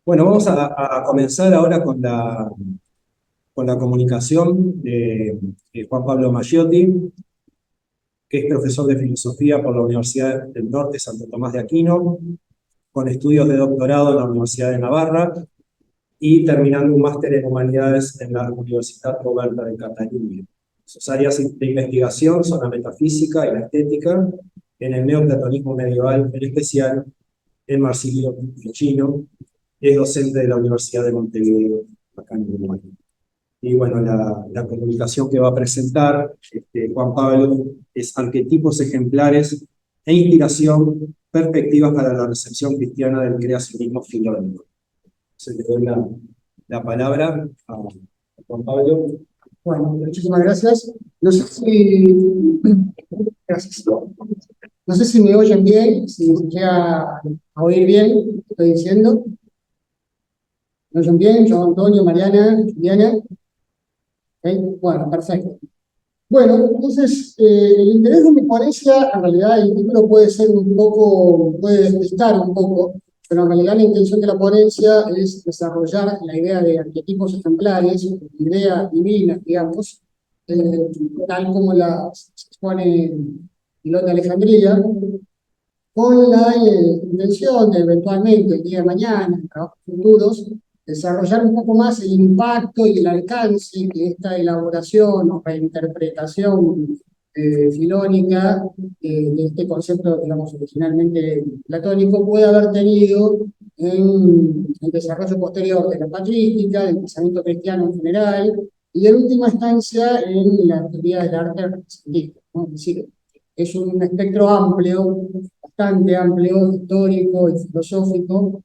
Bueno, vamos a comenzar ahora con la comunicación de Juan Pablo Maggiotti, que es profesor de filosofía por la Universidad del Norte Santo Tomás de Aquino, con estudios de doctorado en la Universidad de Navarra y terminando un máster en humanidades en la Universidad Oberta de Cataluña. Sus áreas de investigación son la metafísica y la estética, en el neoplatonismo medieval, en especial en Marsilio Ficino. Es docente de la Universidad de Montevideo, acá en Uruguay. Y bueno, la comunicación que va a presentar Juan Pablo es arquetipos ejemplares e inspiración, perspectivas para la recepción cristiana del creacionismo filónico. Se le doy la palabra a Juan Pablo. Bueno, muchísimas gracias. No sé si, gracias. No sé si me oyen bien, si me llega a oír bien lo que estoy diciendo. ¿Me oyen bien? Yo, Antonio, Mariana, Juliana. ¿Ok? Bueno, perfecto. Bueno, entonces, el interés de mi ponencia, en realidad el título puede ser un poco, puede despistar un poco, pero en realidad la intención de la ponencia es desarrollar la idea de arquetipos ejemplares, idea divina, digamos, tal como la se expone Pilón de Alejandría, con la intención de eventualmente el día de mañana, en trabajos futuros, desarrollar un poco más el impacto y el alcance que esta elaboración o reinterpretación filónica de este concepto, digamos, originalmente platónico, puede haber tenido en el desarrollo posterior de la patrística, del pensamiento cristiano en general, y en última instancia en la teoría del arte renacentista, ¿no? Es decir, es un espectro amplio, bastante amplio, histórico y filosófico,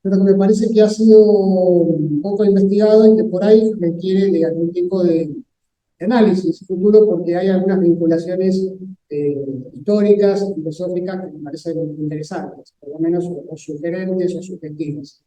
pero que me parece que ha sido un poco investigado y que por ahí requiere de algún tipo de análisis futuro porque hay algunas vinculaciones históricas, filosóficas que me parecen interesantes, por lo menos o sugerentes o sugestivas.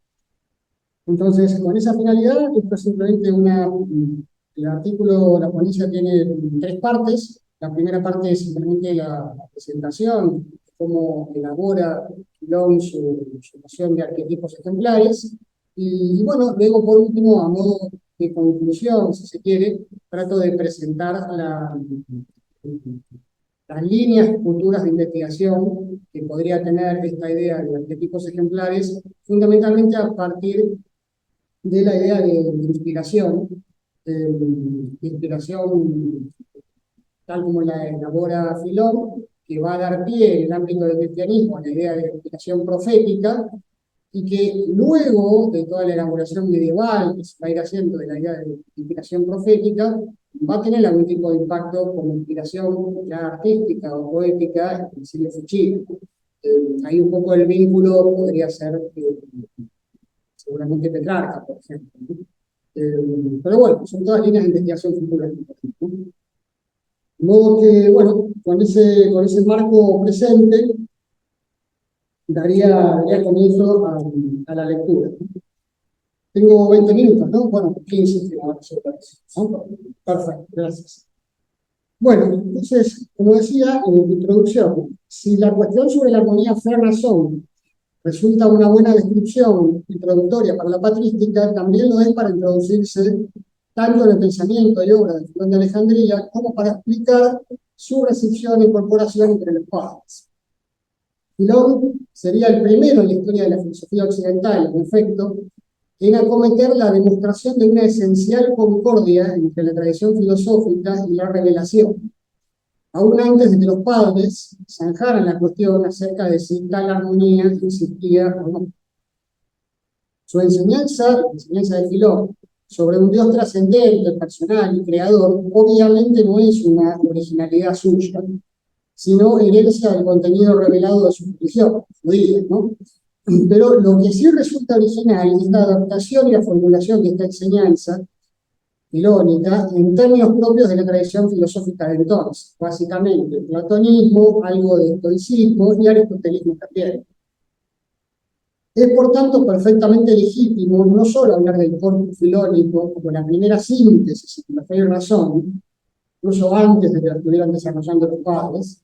Entonces, con esa finalidad, esto es simplemente el artículo, la ponencia tiene tres partes. La primera parte es simplemente la presentación, cómo elabora Long su noción de arquetipos ejemplares. Y bueno, luego por último, a modo de conclusión, si se quiere, trato de presentar las líneas futuras de investigación que podría tener esta idea de arquetipos ejemplares, fundamentalmente a partir de la idea de inspiración tal como la elabora Filón, que va a dar pie en el ámbito del cristianismo a la idea de inspiración profética, y que luego de toda la elaboración medieval que se va a ir haciendo de la idea de inspiración profética, va a tener algún tipo de impacto como inspiración ya artística o poética en el siglo Ficino. Ahí un poco el vínculo podría ser seguramente Petrarca, por ejemplo, ¿no? Pero bueno, son todas líneas de investigación futuras. ¿No? De modo que, bueno, con ese marco presente, daría comienzo a la lectura. Tengo 20 minutos, ¿no? Bueno, 15, que ahora se parece, ¿no? Perfecto, gracias. Bueno, entonces, como decía en mi introducción, si la cuestión sobre la armonía fe-razón resulta una buena descripción introductoria para la patrística, también lo es para introducirse tanto en el pensamiento y obra de Filón de Alejandría como para explicar su recepción e incorporación entre los padres. Filón sería el primero en la historia de la filosofía occidental, en efecto, en acometer la demostración de una esencial concordia entre la tradición filosófica y la revelación, aún antes de que los padres zanjaran la cuestión acerca de si tal armonía existía o no. Su enseñanza, la enseñanza de Filón, sobre un Dios trascendente, personal y creador, obviamente no es una originalidad suya, sino herencia del contenido revelado de su religión judía, ¿no? Pero lo que sí resulta original es la adaptación y la formulación de esta enseñanza filónica en términos propios de la tradición filosófica de entonces, básicamente el platonismo, algo de estoicismo y aristotelismo también. Es por tanto perfectamente legítimo no solo hablar del corpus filónico como la primera síntesis de la fe y razón, incluso antes de que la estuvieran desarrollando los padres,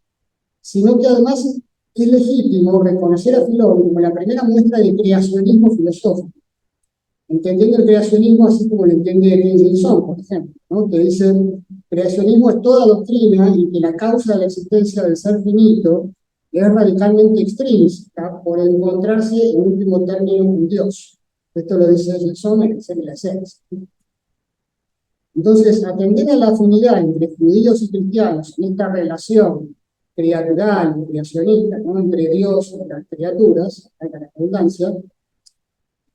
sino que además es legítimo reconocer a Filón como la primera muestra de creacionismo filosófico, entendiendo el creacionismo así como lo entiende Wilson, por ejemplo, ¿no? Que dice, creacionismo es toda doctrina en que la causa de la existencia del ser finito es radicalmente extrínseca por encontrarse en último término un Dios. Esto lo dice Wilson en el Ser y la Esencia. Entonces, atender a la afinidad entre judíos y cristianos en esta relación criatural, creacionista, ¿no? Entre Dios y las criaturas, hay la redundancia,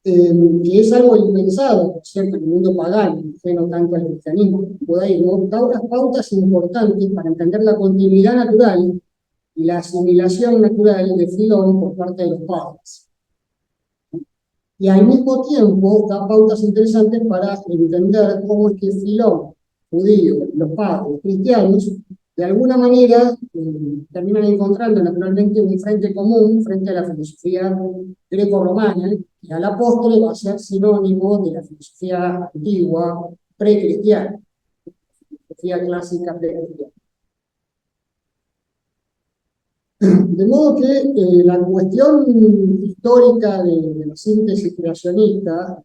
que es algo impensado, por cierto, en el mundo pagano, ajeno tanto al cristianismo como al judaísmo, da unas pautas importantes para entender la continuidad natural y la asimilación natural de Filón por parte de los padres. Y al mismo tiempo da pautas interesantes para entender cómo es que Filón, judío, los padres cristianos, de alguna manera terminan encontrando naturalmente un frente común frente a la filosofía greco-romana, que a la postre va a ser sinónimo de la filosofía antigua, precristiana, filosofía clásica precristiana. De modo que la cuestión histórica de la síntesis creacionista,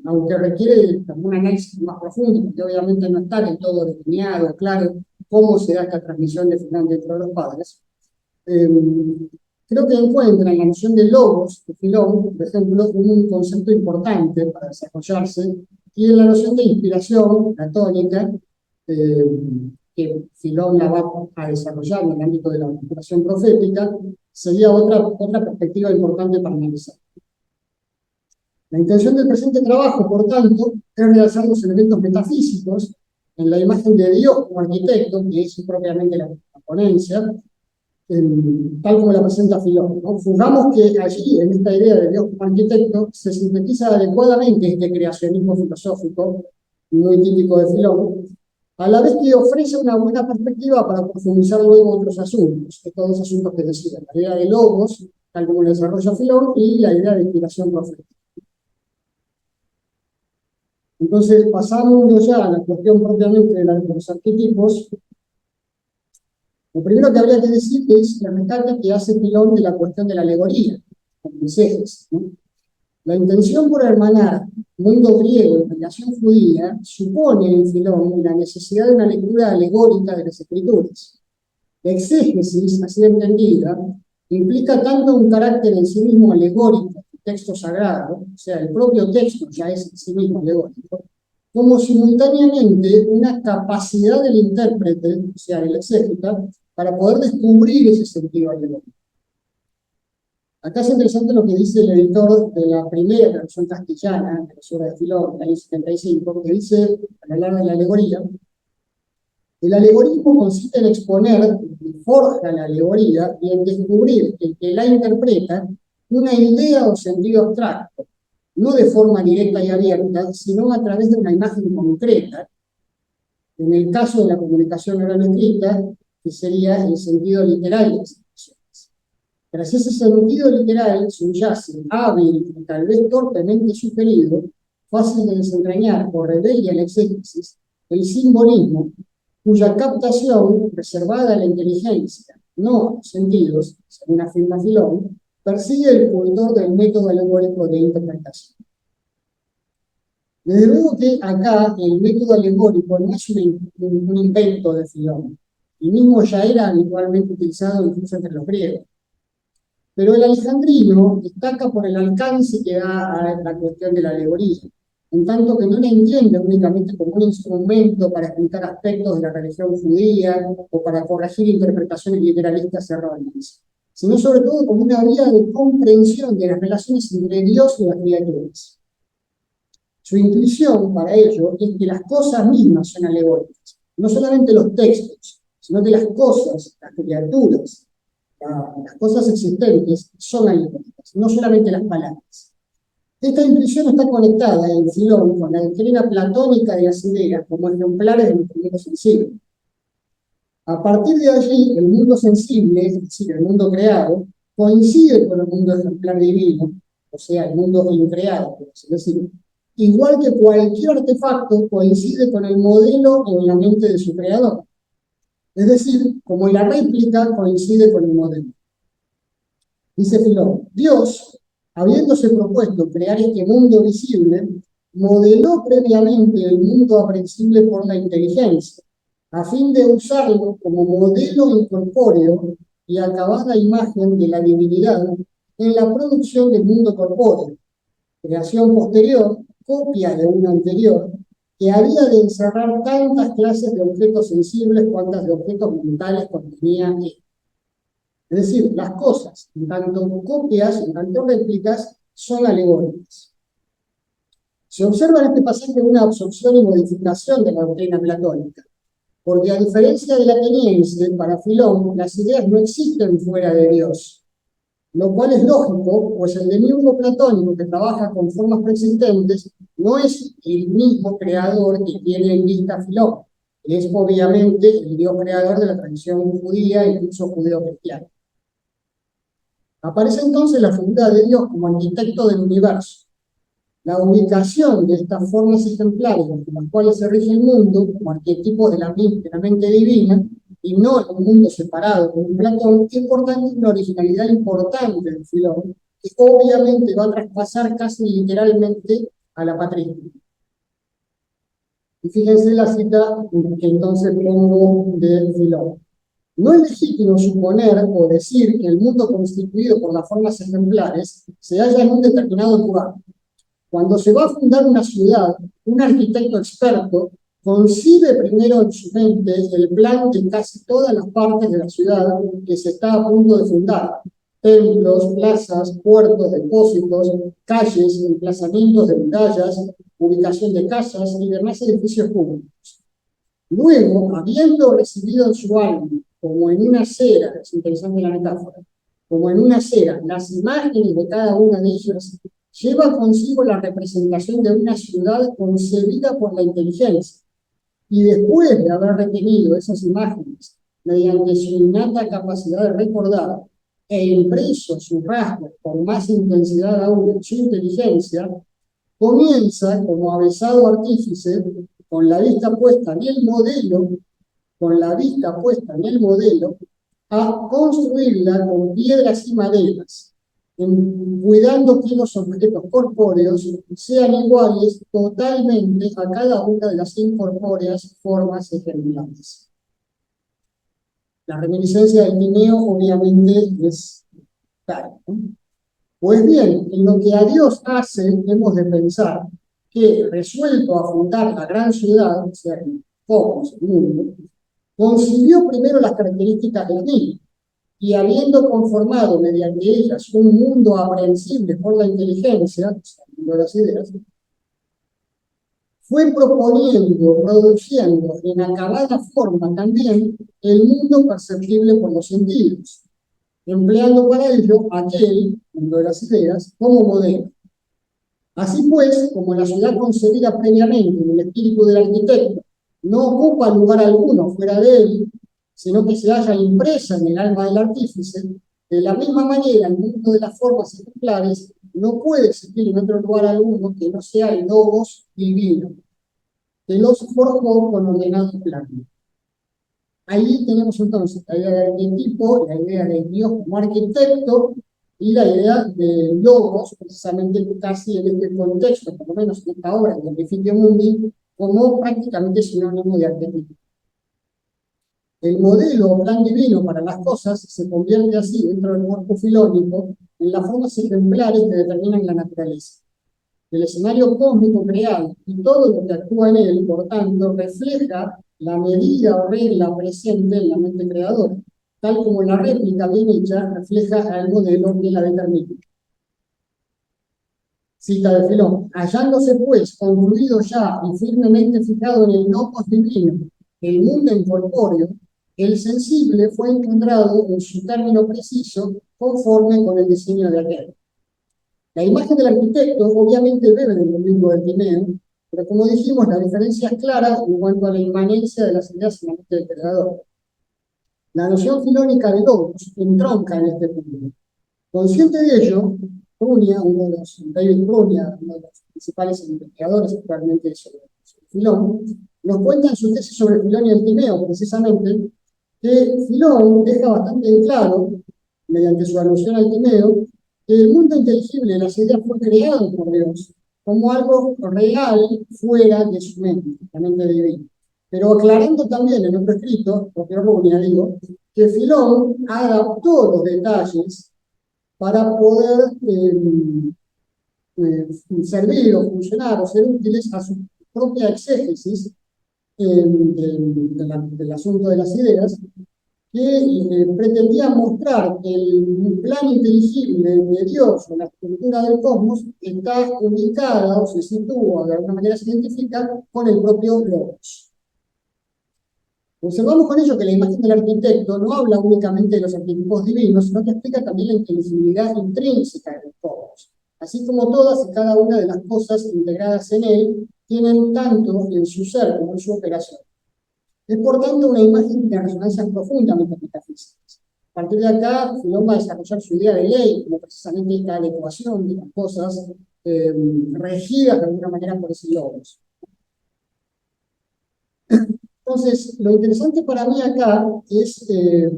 aunque requiere un análisis más profundo, porque obviamente no está del todo delineado, claro, cómo se da esta transmisión de Filón dentro de los padres, creo que encuentra en la noción de logos de Filón, por ejemplo, un concepto importante para desarrollarse, y en la noción de inspiración platónica, que Filón la va a desarrollar en el ámbito de la inspiración profética, sería otra perspectiva importante para analizar. La intención del presente trabajo, por tanto, es realzar los elementos metafísicos en la imagen de Dios como arquitecto, que es propiamente la ponencia, tal como la presenta Filón, ¿no? Fugamos que allí, en esta idea de Dios como arquitecto, se sintetiza adecuadamente este creacionismo filosófico, muy típico de Filón, a la vez que ofrece una buena perspectiva para profundizar luego otros asuntos, estos dos asuntos que decía, la idea de logos, tal como lo desarrolla Filón, y la idea de inspiración profética. Entonces, pasando ya a la cuestión propiamente de los arquetipos, lo primero que habría que decir es el rescate que hace Filón de la cuestión de la alegoría, con mis ejes, ¿no? La intención por hermanar mundo griego y relación judía supone en Filón la necesidad de una lectura alegórica de las escrituras. La exégesis, así entendida, implica tanto un carácter en sí mismo alegórico del texto sagrado, o sea, el propio texto ya es en sí mismo alegórico, como simultáneamente una capacidad del intérprete, o sea, del exégeta, para poder descubrir ese sentido alegórico. Acá es interesante lo que dice el editor de la primera traducción castellana de la obra de Filón, del año 75, que dice, al hablar de la alegoría, el alegorismo consiste en exponer, forja la alegoría y en descubrir el que la interpreta una idea o sentido abstracto, no de forma directa y abierta, sino a través de una imagen concreta. En el caso de la comunicación oral escrita, que sería el sentido literal de las expresiones. Tras ese sentido literal subyace, hábil y tal vez torpemente sugerido, fácil de desentrañar por rebelde al exégesis, el simbolismo, cuya captación, reservada a la inteligencia, no a los sentidos, según afirma Filón, persigue el cultor del método alegórico de interpretación. Desde luego que acá el método alegórico no es un invento de Filón, y mismo ya era habitualmente utilizado incluso entre los griegos. Pero el alejandrino destaca por el alcance que da a la cuestión de la alegoría, en tanto que no la entiende únicamente como un instrumento para explicar aspectos de la religión judía o para corregir interpretaciones literalistas erróneas, sino sobre todo como una vía de comprensión de las relaciones entre Dios y las criaturas. Su intuición para ello es que las cosas mismas son alegóricas, no solamente los textos, sino que las cosas, las criaturas, las cosas existentes son alegóricas, no solamente las palabras. Esta intuición está conectada en Filón con la doctrina platónica de las ideas como ejemplares del mundo sensible. A partir de allí, el mundo sensible, es decir, el mundo creado, coincide con el mundo ejemplar divino, o sea, el mundo increado, por así decirlo, igual que cualquier artefacto coincide con el modelo en la mente de su creador. Es decir, como la réplica coincide con el modelo. Dice Filón, Dios, habiéndose propuesto crear este mundo visible, modeló previamente el mundo aprensible por la inteligencia, a fin de usarlo como modelo incorpóreo y acabada imagen de la divinidad en la producción del mundo corpóreo, creación posterior, copia de una anterior, que había de encerrar tantas clases de objetos sensibles cuantas de objetos mentales contenía él. Es decir, las cosas, en tanto copias, en tanto réplicas, son alegóricas. Se observa en este pasaje una absorción y modificación de la doctrina platónica, porque a diferencia de la ateniense, para Filón, las ideas no existen fuera de Dios, lo cual es lógico, pues el demiurgo platónico que trabaja con formas preexistentes no es el mismo creador que tiene en vista Filón, que es obviamente el Dios creador de la tradición judía, incluso judeo-cristiana. Aparece entonces la figura de Dios como arquitecto del universo. La ubicación de estas formas ejemplares con las cuales se rige el mundo, como arquetipos de la mente divina, y no en un mundo separado como Platón, es por tanto una originalidad importante del Filón, que obviamente va a traspasar casi literalmente a la patria. Y fíjense la cita que entonces pongo de Filón. No es legítimo suponer o decir que el mundo constituido por las formas ejemplares se halla en un determinado lugar. Cuando se va a fundar una ciudad, un arquitecto experto concibe primero en su mente el plan de casi todas las partes de la ciudad que se está a punto de fundar. Templos, plazas, puertos, depósitos, calles, emplazamientos de murallas, ubicación de casas y demás edificios públicos. Luego, habiendo recibido en su alma, como en una cera, es interesante la metáfora, como en una cera, las imágenes de cada una de ellas, lleva consigo la representación de una ciudad concebida por la inteligencia. Y después de haber retenido esas imágenes, mediante su innata capacidad de recordar, e impreso sus rasgos con más intensidad aún en su inteligencia, comienza como avesado artífice, con la vista puesta en el modelo, a construirla con piedras y maderas, cuidando que los objetos corpóreos sean iguales totalmente a cada una de las incorpóreas formas ejemplares. La reminiscencia del Timeo obviamente es clara, ¿no? Pues bien, en lo que a Dios hace, hemos de pensar que, resuelto a fundar la gran ciudad, o sea, el cosmos, el mundo, concibió primero las características del mismo, y habiendo conformado mediante ellas un mundo aprehensible por la inteligencia, o sea, el mundo de las ideas, fue proponiendo, produciendo en acabada forma también el mundo perceptible por los sentidos, empleando para ello aquel, mundo de las ideas, como modelo. Así pues, como la ciudad concebida previamente en el espíritu del arquitecto no ocupa lugar alguno fuera de él, sino que se halla impresa en el alma del artífice, de la misma manera el mundo de las formas ejemplares no puede existir en otro lugar alguno que no sea el logos divino, que los forjó con ordenado plano. Ahí tenemos entonces la idea del arquetipo, la idea de Dios como arquitecto y la idea de logos, precisamente casi en este contexto, por lo menos en esta obra de Principio Mundi, como prácticamente sinónimo de arquetipo. El modelo o plan divino para las cosas se convierte así dentro del cuerpo filónico en las formas ejemplares que determinan la naturaleza. El escenario cósmico creado y todo lo que actúa en él, por tanto, refleja la medida o regla presente en la mente creadora, tal como la réplica bien hecha refleja al modelo que la determina. Cita de Filón: hallándose pues concluido ya y firmemente fijado en el logos divino, el mundo incorpóreo, el sensible fue encontrado en su término preciso conforme con el diseño de aquel. La imagen del arquitecto obviamente bebe del domingo del Timeo, pero como dijimos, la diferencia es clara en cuanto a la inmanencia de las ideas en la mente del creador. La noción filónica de logos entronca en este punto. Consciente de ello, David Prunia, uno de los principales investigadores actualmente sobre Filón, nos cuenta en su tesis sobre Filón y el Timeo, precisamente, que Filón deja bastante en claro, mediante su alusión al Timeo, que el mundo inteligible de las ideas fue creado por Dios, como algo real fuera de su mente, la mente divina. Pero aclarando también en otro escrito, porque no digo, que Filón adaptó los detalles para poder servir o funcionar o ser útiles a su propia exégesis del asunto de las ideas, que pretendía mostrar que el plan inteligible de Dios o la estructura del cosmos está ubicada o se sitúa de alguna manera científica con el propio Logos. Observamos con ello que la imagen del arquitecto no habla únicamente de los arquetipos divinos, sino que explica también la inteligibilidad intrínseca de los cosmos, así como todas y cada una de las cosas integradas en él tienen tanto en su ser como en su operación. Es por tanto una imagen de resonancias profundamente metafísicas. A partir de acá, Filón va a desarrollar su idea de ley, como precisamente esta adecuación de las cosas regidas de alguna manera por ese logos. Entonces, lo interesante para mí acá es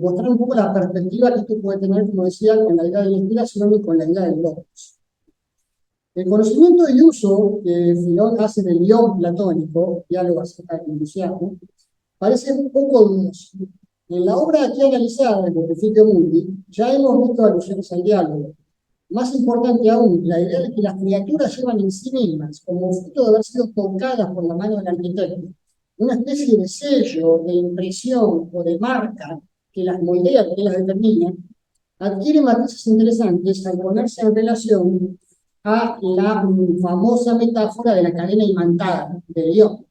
mostrar un poco la perspectiva que esto puede tener, como decía, con la idea de la inspiración y con la idea del logos. El conocimiento y uso que Filón hace del ion platónico, diálogo acerca del entusiasmo, parece un poco dudoso. En la obra aquí analizada, el Principio Mundi, ya hemos visto alusiones al diálogo. Más importante aún, la idea de que las criaturas llevan en sí mismas, como fruto de haber sido tocadas por la mano del arquitecto, una especie de sello, de impresión o de marca que las moldea, que las determina, adquiere matices interesantes al ponerse en relación a la famosa metáfora de la cadena imantada de León.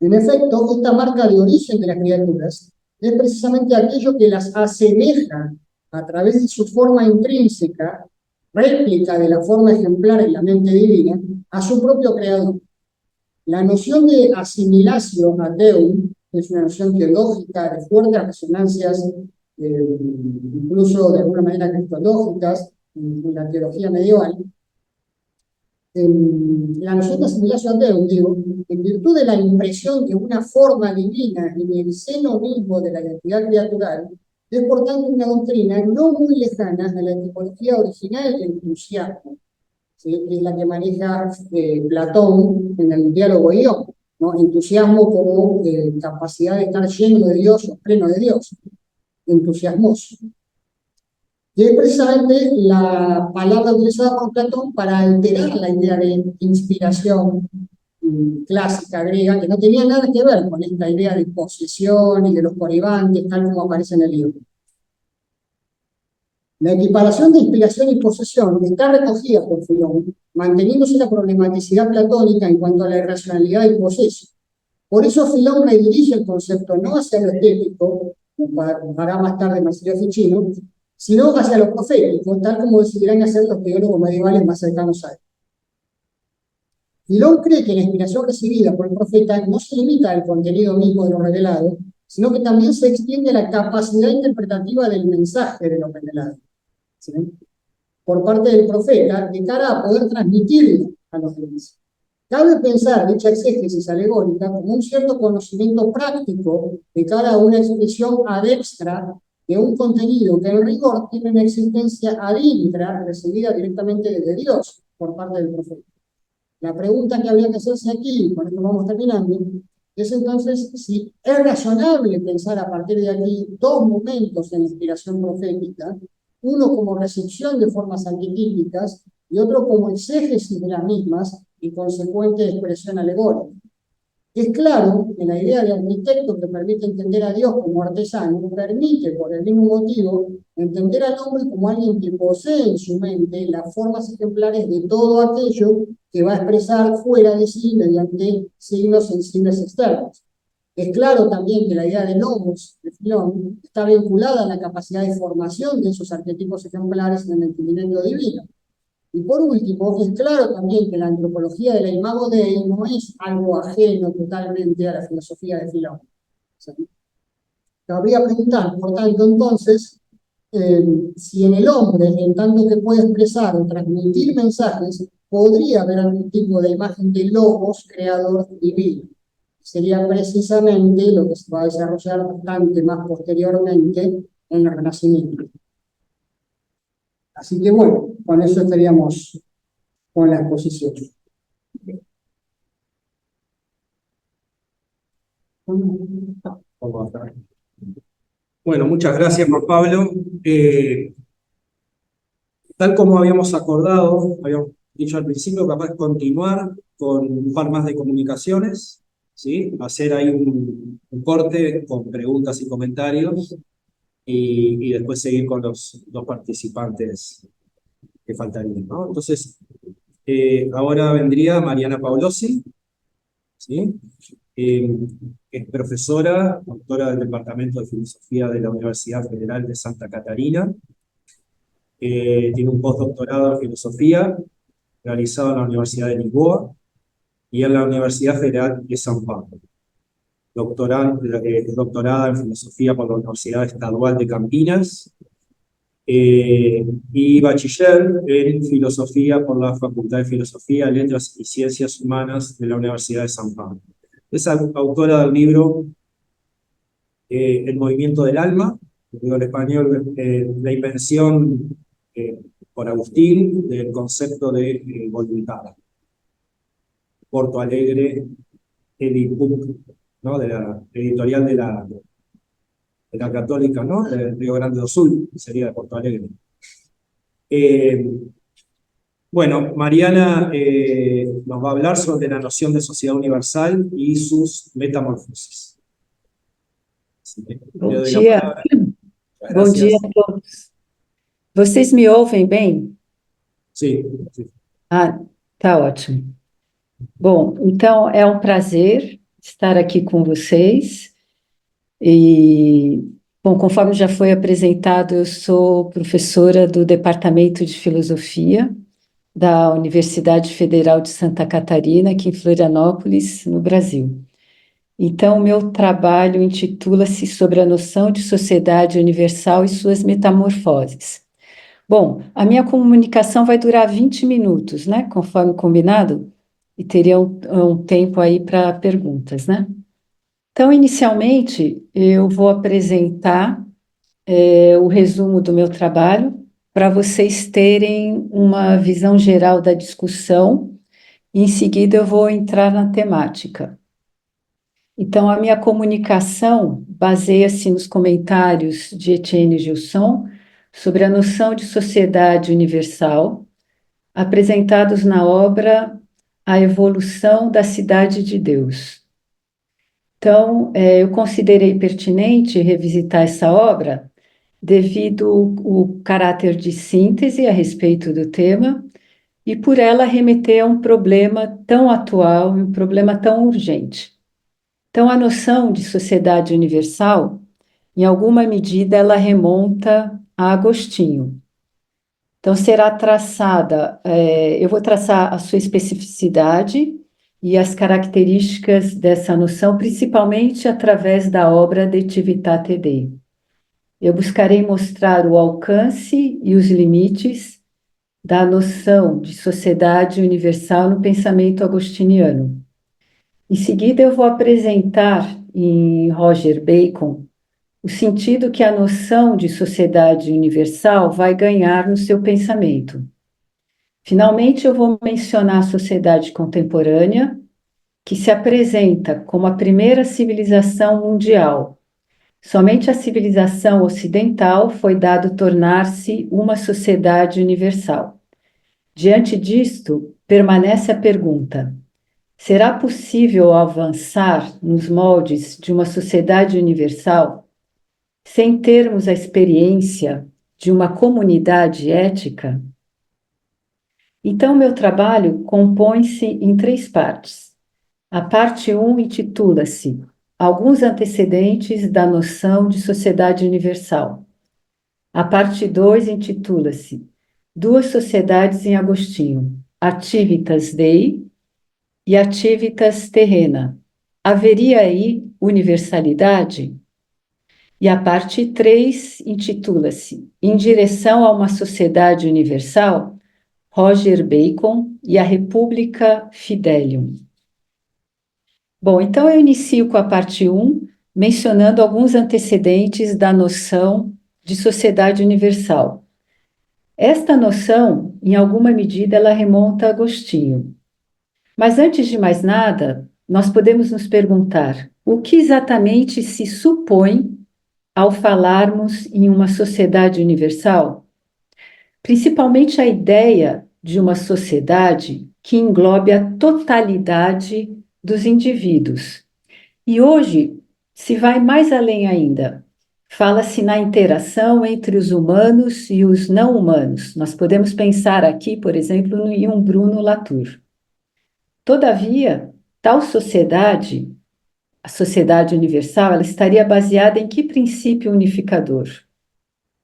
En efecto, esta marca de origen de las criaturas es precisamente aquello que las asemeja a través de su forma intrínseca, réplica de la forma ejemplar en la mente divina, a su propio creador. La noción de asimilatio a Deum es una noción teológica de fuertes resonancias, incluso de alguna manera cristológicas, en la teología medieval. La noción de asimilación a Deum, digo, en virtud de la impresión de una forma divina en el seno mismo de la identidad criatural, es por tanto una doctrina no muy lejana a la etimología original del entusiasmo, ¿sí? Es la que maneja Platón en el diálogo Ion, ¿no? Entusiasmo como capacidad de estar lleno de Dios o pleno de Dios, entusiasmoso. Y es precisamente la palabra utilizada por Platón para alterar la idea de inspiración clásica griega, que no tenía nada que ver con esta idea de posesión y de los coadyuvantes, tal como aparece en el libro. La equiparación de inspiración y posesión está recogida por Filón, manteniéndose la problematicidad platónica en cuanto a la irracionalidad del proceso. Por eso Filón redirige el concepto no hacia lo estético, como hará más tarde Marsilio Ficino, sino hacia lo profético, tal como decidirán hacer los teólogos medievales más cercanos a él. Filón cree que la inspiración recibida por el profeta no se limita al contenido mismo de lo revelado, sino que también se extiende a la capacidad interpretativa del mensaje de lo revelado, ¿sí? Por parte del profeta, de cara a poder transmitirlo a los demás. Cabe pensar dicha exégesis alegórica como un cierto conocimiento práctico de cara a una expresión adextra de un contenido que en rigor tiene una existencia adintra recibida directamente desde Dios por parte del profeta. La pregunta que habría que hacerse aquí, con esto vamos terminando, es entonces si es razonable pensar a partir de aquí dos momentos de inspiración profética, uno como recepción de formas arquetípicas y otro como exégesis de las mismas y consecuente expresión alegórica. Es claro que la idea de arquitecto que permite entender a Dios como artesano permite, por el mismo motivo, entender al hombre como alguien que posee en su mente las formas ejemplares de todo aquello que va a expresar fuera de sí mediante signos sensibles externos. Es claro también que la idea de logos de Filón está vinculada a la capacidad de formación de esos arquetipos ejemplares en el entendimiento divino. Y por último, es claro también que la antropología de la imago Dei no es algo ajeno totalmente a la filosofía de Filón. Cabría preguntar, por tanto, entonces, si en el hombre, en tanto que puede expresar o transmitir mensajes, podría haber algún tipo de imagen de logos creador divino. sería precisamente lo que se va a desarrollar bastante más posteriormente en el Renacimiento. Así que bueno, con eso estaríamos con la exposición. Bueno, muchas gracias, Juan Pablo. Tal como habíamos acordado, habíamos dicho al principio, capaz de continuar con un par más de comunicaciones, ¿sí? Hacer ahí un corte con preguntas y comentarios y después seguir con los dos participantes que faltarían, ¿no? Entonces, ahora vendría Mariana Paulosi, ¿sí? Que es profesora, doctora del Departamento de Filosofía de la Universidad Federal de Santa Catarina. Tiene un postdoctorado en filosofía realizado en la Universidad de Lisboa y en la Universidad Federal de São Paulo. Doctorada en filosofía por la Universidad Estadual de Campinas y bachiller en filosofía por la Facultad de Filosofía, Letras y Ciencias Humanas de la Universidad de São Paulo. Es autora del libro El movimiento del alma, en español, la invención por Agustín del concepto de voluntad. Porto Alegre, Edibook, ¿no? De la editorial de la Católica, ¿no? De Río Grande do Sul, sería de Porto Alegre. Bueno, Mariana nos va a hablar sobre la noción de sociedad universal y sus metamorfosis. Bom dia. Bom dia a todos. Vocês me ouvem bem? Sim, sim. Ah, tá ótimo. Bom, então é um prazer estar aqui com vocês. E, bom, conforme já foi apresentado, eu sou professora do Departamento de Filosofia da Universidade Federal de Santa Catarina, aqui em Florianópolis, no Brasil. Então, o meu trabalho intitula-se Sobre a noção de sociedade universal e suas metamorfoses. Bom, a minha comunicação vai durar 20 minutos, né? Conforme combinado, e teria um tempo aí para perguntas, né? Então, inicialmente, eu vou apresentar o resumo do meu trabalho para vocês terem uma visão geral da discussão, e em seguida eu vou entrar na temática. Então, a minha comunicação baseia-se nos comentários de Etienne Gilson sobre a noção de sociedade universal, apresentados na obra A Evolução da Cidade de Deus. Então, eu considerei pertinente revisitar essa obra devido ao caráter de síntese a respeito do tema e por ela remeter a um problema tão atual, um problema tão urgente. Então, a noção de sociedade universal, em alguma medida, ela remonta a Agostinho. Então, será traçada, eu vou traçar a sua especificidade e as características dessa noção, principalmente através da obra De Civitate Dei. Eu buscarei mostrar o alcance e os limites da noção de sociedade universal no pensamento agostiniano. Em seguida, eu vou apresentar em Roger Bacon o sentido que a noção de sociedade universal vai ganhar no seu pensamento. Finalmente, eu vou mencionar a sociedade contemporânea, que se apresenta como a primeira civilização mundial. Somente a civilização ocidental foi dado tornar-se uma sociedade universal. Diante disto, permanece a pergunta: será possível avançar nos moldes de uma sociedade universal sem termos a experiência de uma comunidade ética? Então, meu trabalho compõe-se em 3 partes. A parte 1 intitula-se Alguns antecedentes da noção de sociedade universal. A parte 2 intitula-se Duas sociedades em Agostinho, Activitas Dei e Activitas Terrena. Haveria aí universalidade? E a parte 3 intitula-se Em direção a uma sociedade universal, Roger Bacon e a República Fidelium. Bom, então eu inicio com a parte 1, mencionando alguns antecedentes da noção de sociedade universal. Esta noção, em alguma medida, ela remonta a Agostinho. Mas antes de mais nada, nós podemos nos perguntar o que exatamente se supõe ao falarmos em uma sociedade universal? Principalmente a ideia de uma sociedade que englobe a totalidade dos indivíduos. E hoje se vai mais além ainda. Fala-se na interação entre os humanos e os não humanos. Nós podemos pensar aqui, por exemplo, em um Bruno Latour. Todavia, tal sociedade, a sociedade universal, ela estaria baseada em que princípio unificador?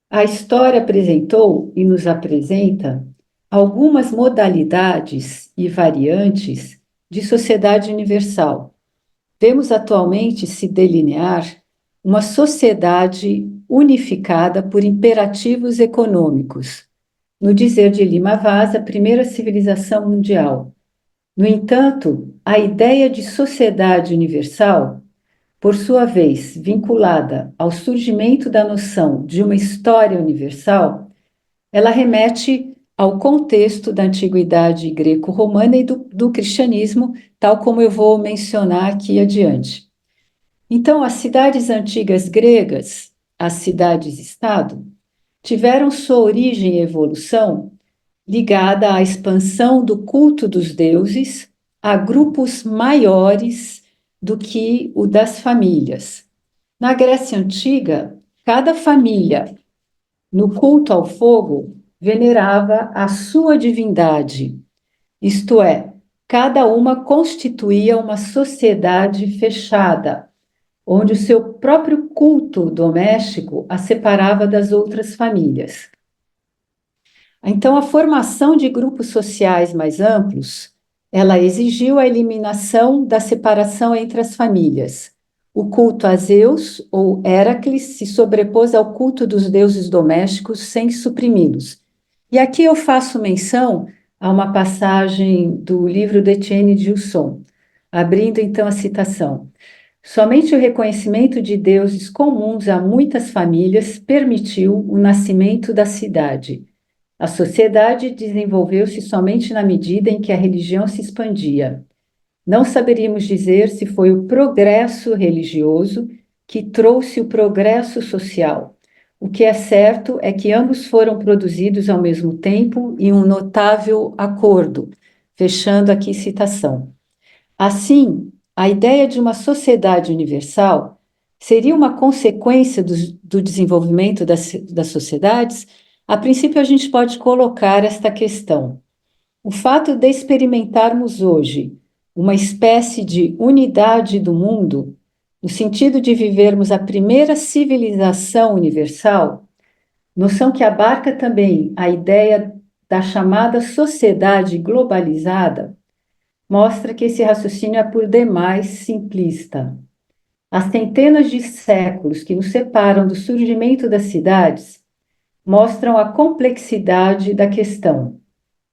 A história apresentou e nos apresenta algumas modalidades e variantes de sociedade universal. Vemos atualmente se delinear uma sociedade unificada por imperativos econômicos. No dizer de Lima Vaz, a primeira civilização mundial. No entanto, a ideia de sociedade universal, por sua vez, vinculada ao surgimento da noção de uma história universal, ela remete ao contexto da antiguidade greco-romana e do cristianismo, tal como eu vou mencionar aqui adiante. Então, as cidades antigas gregas, as cidades-estado, tiveram sua origem e evolução ligada à expansão do culto dos deuses a grupos maiores do que o das famílias. Na Grécia Antiga, cada família, no culto ao fogo, venerava a sua divindade, isto é, cada uma constituía uma sociedade fechada, onde o seu próprio culto doméstico a separava das outras famílias. Então, a formação de grupos sociais mais amplos, ela exigiu a eliminação da separação entre as famílias. O culto a Zeus, ou Héracles, se sobrepôs ao culto dos deuses domésticos sem suprimi-los. E aqui eu faço menção a uma passagem do livro de Etienne Gilson, abrindo então a citação. Somente o reconhecimento de deuses comuns a muitas famílias permitiu o nascimento da cidade. A sociedade desenvolveu-se somente na medida em que a religião se expandia. Não saberíamos dizer se foi o progresso religioso que trouxe o progresso social. O que é certo é que ambos foram produzidos ao mesmo tempo em um notável acordo. Fechando aqui citação. Assim, a ideia de uma sociedade universal seria uma consequência do desenvolvimento das sociedades. A princípio, a gente pode colocar esta questão. O fato de experimentarmos hoje uma espécie de unidade do mundo, no sentido de vivermos a primeira civilização universal, noção que abarca também a ideia da chamada sociedade globalizada, mostra que esse raciocínio é por demais simplista. As centenas de séculos que nos separam do surgimento das cidades mostram a complexidade da questão.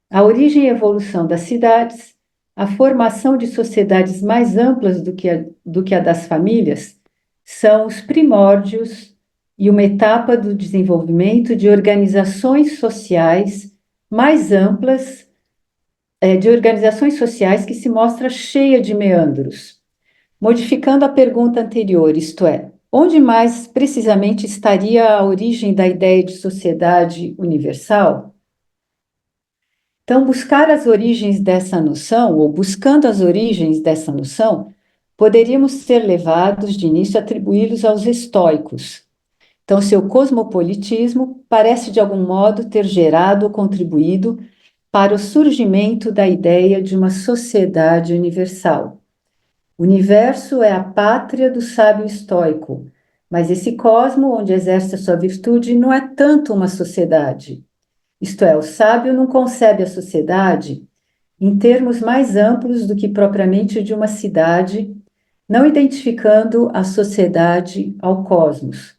A origem e evolução das cidades, a formação de sociedades mais amplas do que a das famílias, são os primórdios e uma etapa do desenvolvimento de organizações sociais mais amplas, de organizações sociais que se mostra cheia de meandros. Modificando a pergunta anterior, isto é, onde mais precisamente estaria a origem da ideia de sociedade universal? Então, buscar as origens dessa noção, ou buscando as origens dessa noção, poderíamos ser levados de início a atribuí-los aos estoicos. Então, seu cosmopolitismo parece de algum modo ter gerado ou contribuído para o surgimento da ideia de uma sociedade universal. O universo é a pátria do sábio estoico, mas esse cosmo onde exerce a sua virtude não é tanto uma sociedade. Isto é, o sábio não concebe a sociedade em termos mais amplos do que propriamente de uma cidade, não identificando a sociedade ao cosmos.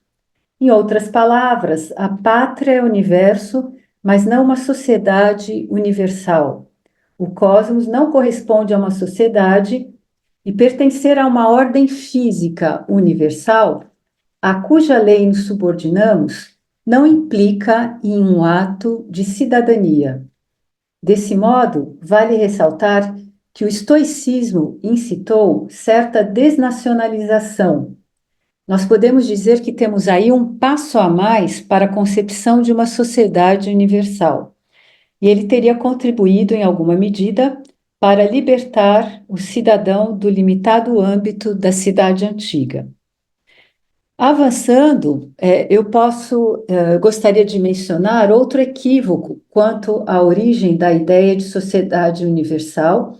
Em outras palavras, a pátria é o universo, mas não uma sociedade universal. O cosmos não corresponde a uma sociedade, e pertencer a uma ordem física universal, a cuja lei nos subordinamos, não implica em um ato de cidadania. Desse modo, vale ressaltar que o estoicismo incitou certa desnacionalização. Nós podemos dizer que temos aí um passo a mais para a concepção de uma sociedade universal. E ele teria contribuído, em alguma medida, para libertar o cidadão do limitado âmbito da cidade antiga. Avançando, gostaria de mencionar outro equívoco quanto à origem da ideia de sociedade universal,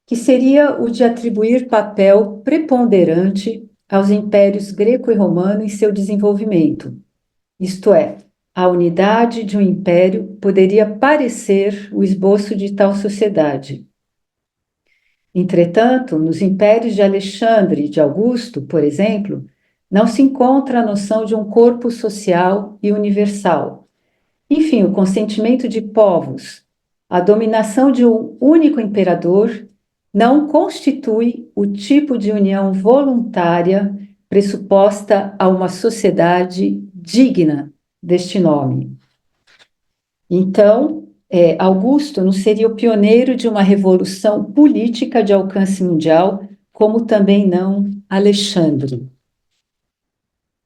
que seria o de atribuir papel preponderante aos impérios greco e romano em seu desenvolvimento. Isto é, a unidade de um império poderia parecer o esboço de tal sociedade. Entretanto, nos impérios de Alexandre e de Augusto, por exemplo, não se encontra a noção de um corpo social e universal. Enfim, o consentimento de povos, a dominação de um único imperador, não constitui o tipo de união voluntária pressuposta a uma sociedade digna deste nome. Então, Augusto não seria o pioneiro de uma revolução política de alcance mundial, como também não Alexandre.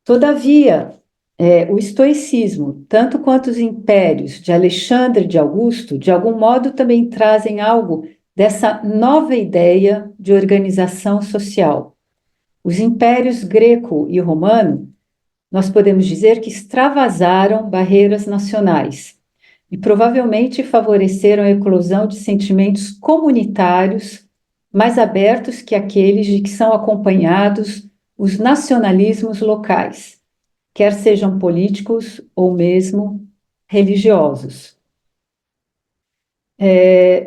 Todavia, o estoicismo, tanto quanto os impérios de Alexandre e de Augusto, de algum modo também trazem algo dessa nova ideia de organização social. Os impérios greco e romano, nós podemos dizer que extravasaram barreiras nacionais e provavelmente favoreceram a eclosão de sentimentos comunitários mais abertos que aqueles de que são acompanhados os nacionalismos locais, quer sejam políticos ou mesmo religiosos.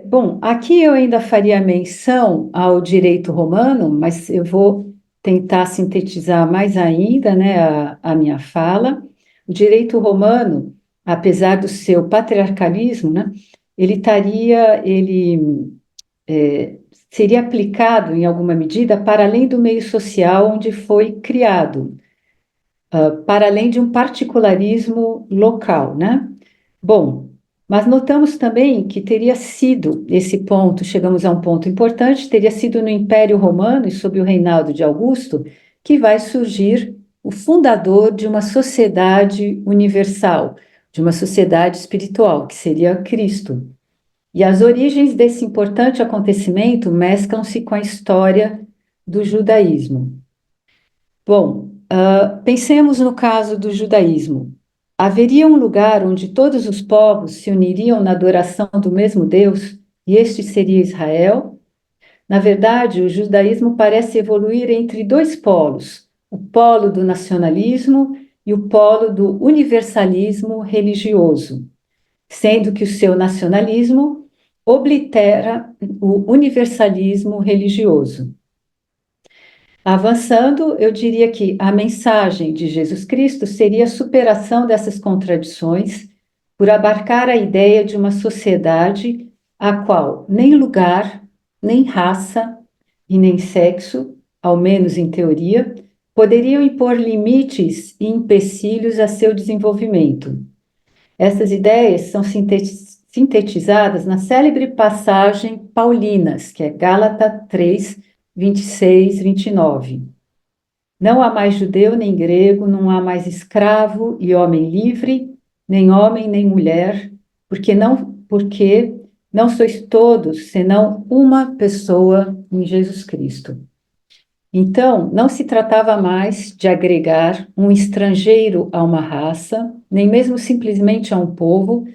Bom, aqui eu ainda faria menção ao direito romano, mas eu vou tentar sintetizar mais ainda, né, a minha fala. O direito romano, apesar do seu patriarcalismo, né, ele seria aplicado em alguma medida para além do meio social onde foi criado, para além de um particularismo local, né? Bom, mas notamos também que teria sido esse ponto, chegamos a um ponto importante, teria sido no Império Romano e sob o reinado de Augusto que vai surgir o fundador de uma sociedade universal, de uma sociedade espiritual, que seria Cristo. E as origens desse importante acontecimento mesclam-se com a história do judaísmo. Bom, pensemos no caso do judaísmo. Haveria um lugar onde todos os povos se uniriam na adoração do mesmo Deus, e este seria Israel? Na verdade, o judaísmo parece evoluir entre dois polos, o polo do nacionalismo e o polo do universalismo religioso, sendo que o seu nacionalismo oblitera o universalismo religioso. Avançando, eu diria que a mensagem de Jesus Cristo seria a superação dessas contradições por abarcar a ideia de uma sociedade a qual nem lugar, nem raça e nem sexo, ao menos em teoria, poderiam impor limites e empecilhos a seu desenvolvimento. Essas ideias são sintetizadas na célebre passagem Paulinas, que é Gálatas 3, 26, 29. Não há mais judeu nem grego, não há mais escravo e homem livre, nem homem nem mulher, porque não sois todos, senão uma pessoa em Jesus Cristo. Então, não se tratava mais de agregar um estrangeiro a uma raça, nem mesmo simplesmente a um povo,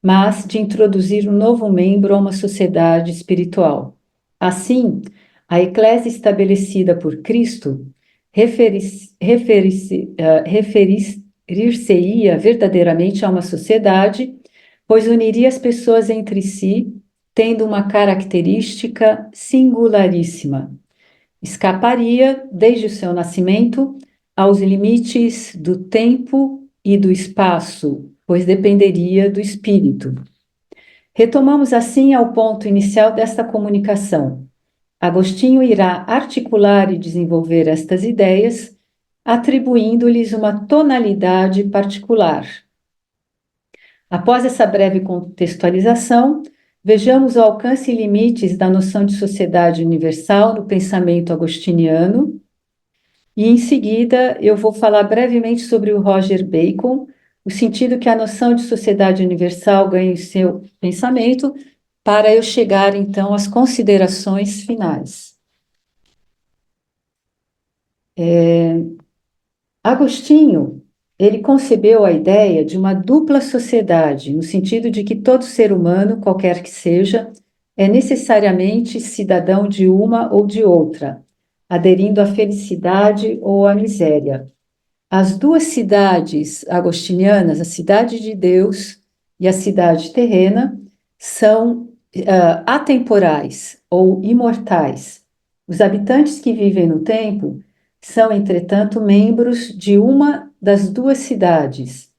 mas de introduzir um novo membro a uma sociedade espiritual. Assim, a eclésia estabelecida por Cristo referir-se-ia verdadeiramente a uma sociedade, pois uniria as pessoas entre si, tendo uma característica singularíssima. Escaparia, desde o seu nascimento, aos limites do tempo e do espaço, pois dependeria do espírito. Retomamos assim ao ponto inicial desta comunicação. Agostinho irá articular e desenvolver estas ideias, atribuindo-lhes uma tonalidade particular. Após essa breve contextualização, vejamos o alcance e limites da noção de sociedade universal no pensamento agostiniano, e em seguida eu vou falar brevemente sobre o Roger Bacon, o sentido que a noção de sociedade universal ganha em seu pensamento, para eu chegar então às considerações finais. Agostinho, ele concebeu a ideia de uma dupla sociedade, no sentido de que todo ser humano, qualquer que seja, é necessariamente cidadão de uma ou de outra, aderindo à felicidade ou à miséria. As duas cidades agostinianas, a cidade de Deus e a cidade terrena, são atemporais ou imortais. Os habitantes que vivem no tempo são, entretanto, membros de uma das duas cidades,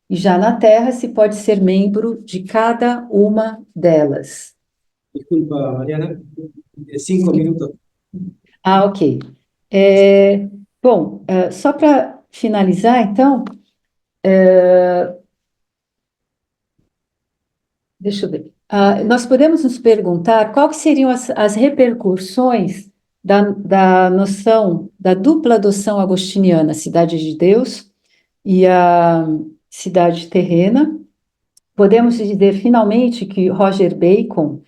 e já na Terra se pode ser membro de cada uma delas. Disculpa, Mariana, 5 minutos. Ah, ok. Bom, só para finalizar, então, deixa eu ver. Nós podemos nos perguntar quais seriam as repercussões da noção, da dupla adoção agostiniana, a cidade de Deus e a cidade terrena. Podemos dizer, finalmente, que Roger Bacon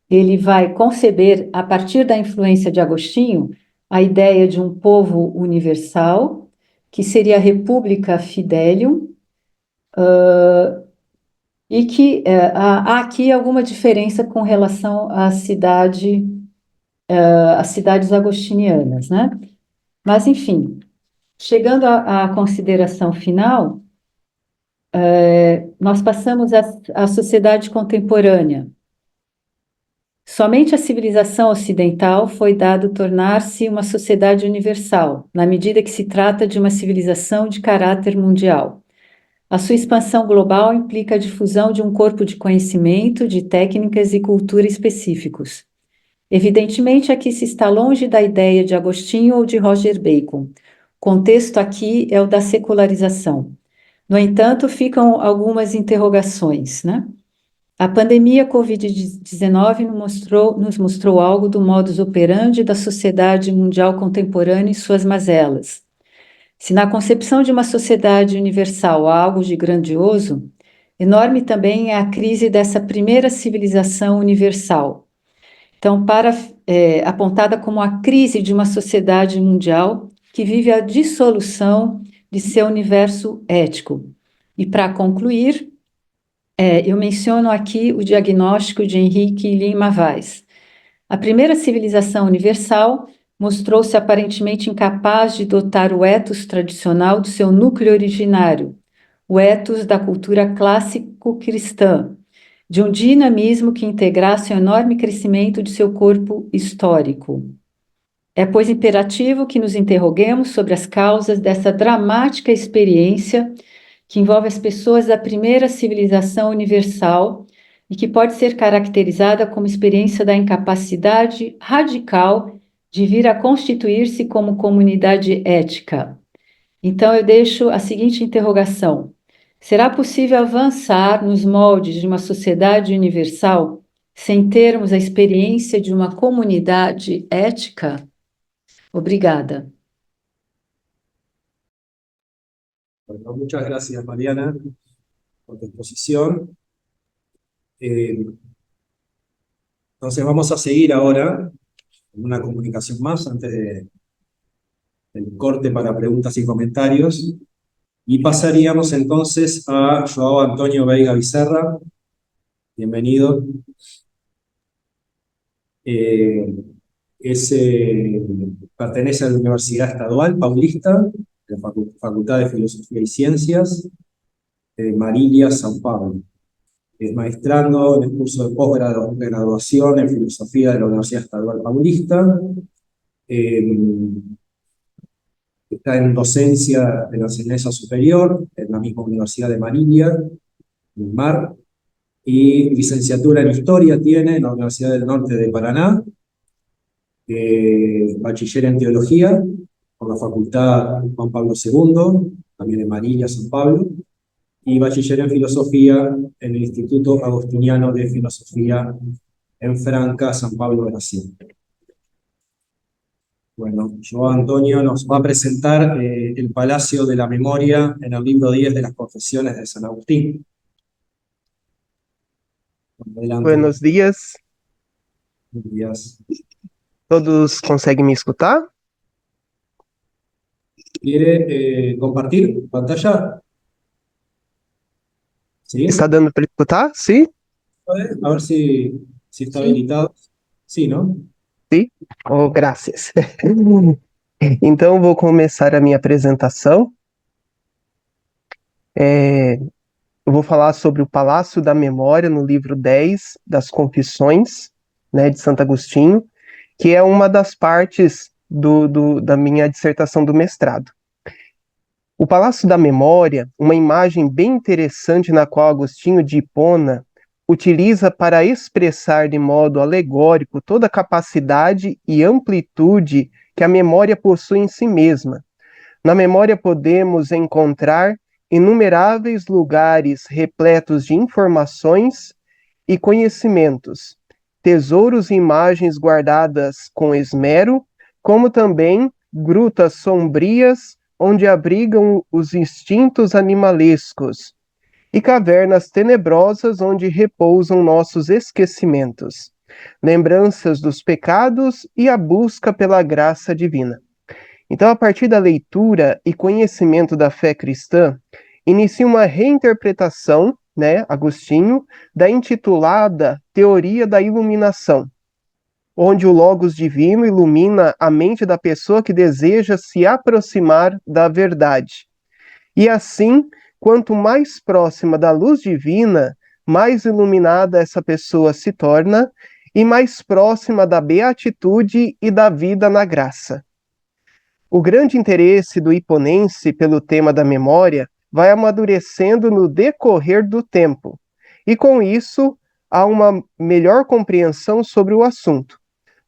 ele vai conceber, a partir da influência de Agostinho, a ideia de um povo universal, que seria a República Fidelium, e que há aqui alguma diferença com relação às cidades agostinianas, né? Mas, enfim, chegando à consideração final, nós passamos à sociedade contemporânea. Somente a civilização ocidental foi dado tornar-se uma sociedade universal, na medida que se trata de uma civilização de caráter mundial. A sua expansão global implica a difusão de um corpo de conhecimento, de técnicas e cultura específicos. Evidentemente, aqui se está longe da ideia de Agostinho ou de Roger Bacon. O contexto aqui é o da secularização. No entanto, ficam algumas interrogações, né? A pandemia Covid-19 nos mostrou algo do modus operandi da sociedade mundial contemporânea e suas mazelas. Se na concepção de uma sociedade universal há algo de grandioso, enorme também é a crise dessa primeira civilização universal. Então, apontada como a crise de uma sociedade mundial que vive a dissolução de seu universo ético. E para concluir, eu menciono aqui o diagnóstico de Henrique Lima Vaz. A primeira civilização universal mostrou-se aparentemente incapaz de dotar o ethos tradicional do seu núcleo originário, o ethos da cultura clássico-cristã, de um dinamismo que integrasse o enorme crescimento de seu corpo histórico. É, pois, imperativo que nos interroguemos sobre as causas dessa dramática experiência que envolve as pessoas da primeira civilização universal e que pode ser caracterizada como experiência da incapacidade radical de vir a constituir-se como comunidade ética. Então, eu deixo a seguinte interrogação: será possível avançar nos moldes de uma sociedade universal sem termos a experiência de uma comunidade ética? Obrigada. Bueno, muchas gracias, Mariana, por tu exposición. Entonces vamos a seguir ahora con una comunicación más antes del corte para preguntas y comentarios. Y pasaríamos entonces a Joao Antonio Veiga Becerra. Bienvenido. Pertenece a la Universidad Estadual Paulista, de la Facultad de Filosofía y Ciencias, de Marília, São Paulo. Es maestrando en el curso de posgrado de graduación en Filosofía de la Universidad Estadual Paulista. Está en docencia de la enseñanza superior en la misma Universidad de Marília, en Mar, y licenciatura en Historia tiene en la Universidad del Norte de Paraná. bachiller en teología por la Facultad Juan Pablo II, también en Marília, San Pablo, y bachiller en filosofía en el Instituto Agostiniano de Filosofía en Franca, San Pablo, Brasil. Bueno, yo, Antonio, nos va a presentar el Palacio de la Memoria en el libro 10 de las Confesiones de San Agustín. Adelante. Buenos dias, Buenos días. todos conseguem me escutar? ¿Quiere compartir pantalla? ¿Sí? Está dando para escutar? Sim? A ver si está Sí. habilitado. Sí, ¿no? Oh, graças. Então, vou começar a minha apresentação. Eu vou falar sobre o Palácio da Memória no livro 10 das Confissões, né, de Santo Agostinho, que é uma das partes da minha dissertação do mestrado. O Palácio da Memória, uma imagem bem interessante na qual Agostinho de Hipona utiliza para expressar de modo alegórico toda a capacidade e amplitude que a memória possui em si mesma. Na memória podemos encontrar inumeráveis lugares repletos de informações e conhecimentos, tesouros e imagens guardadas com esmero, como também grutas sombrias onde abrigam os instintos animalescos, e cavernas tenebrosas onde repousam nossos esquecimentos, lembranças dos pecados e a busca pela graça divina. Então, a partir da leitura e conhecimento da fé cristã, inicia uma reinterpretação, né, Agostinho, da intitulada Teoria da Iluminação, onde o Logos Divino ilumina a mente da pessoa que deseja se aproximar da verdade. E assim, quanto mais próxima da luz divina, mais iluminada essa pessoa se torna e mais próxima da beatitude e da vida na graça. O grande interesse do hiponense pelo tema da memória vai amadurecendo no decorrer do tempo, e com isso há uma melhor compreensão sobre o assunto.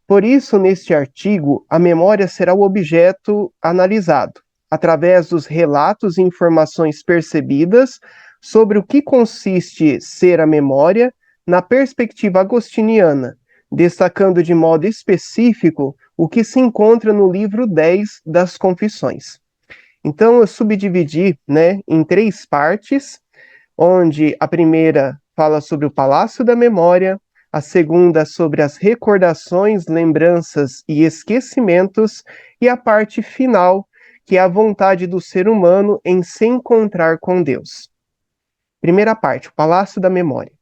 Por isso, neste artigo, a memória será o objeto analisado, através dos relatos e informações percebidas sobre o que consiste ser a memória na perspectiva agostiniana, destacando de modo específico o que se encontra no livro 10 das Confissões. Então, eu subdividi, né, em 3 partes, onde a primeira fala sobre o Palácio da Memória, a segunda sobre as recordações, lembranças e esquecimentos, e a parte final, que é a vontade do ser humano em se encontrar com Deus. Primeira parte, o Palácio da Memória.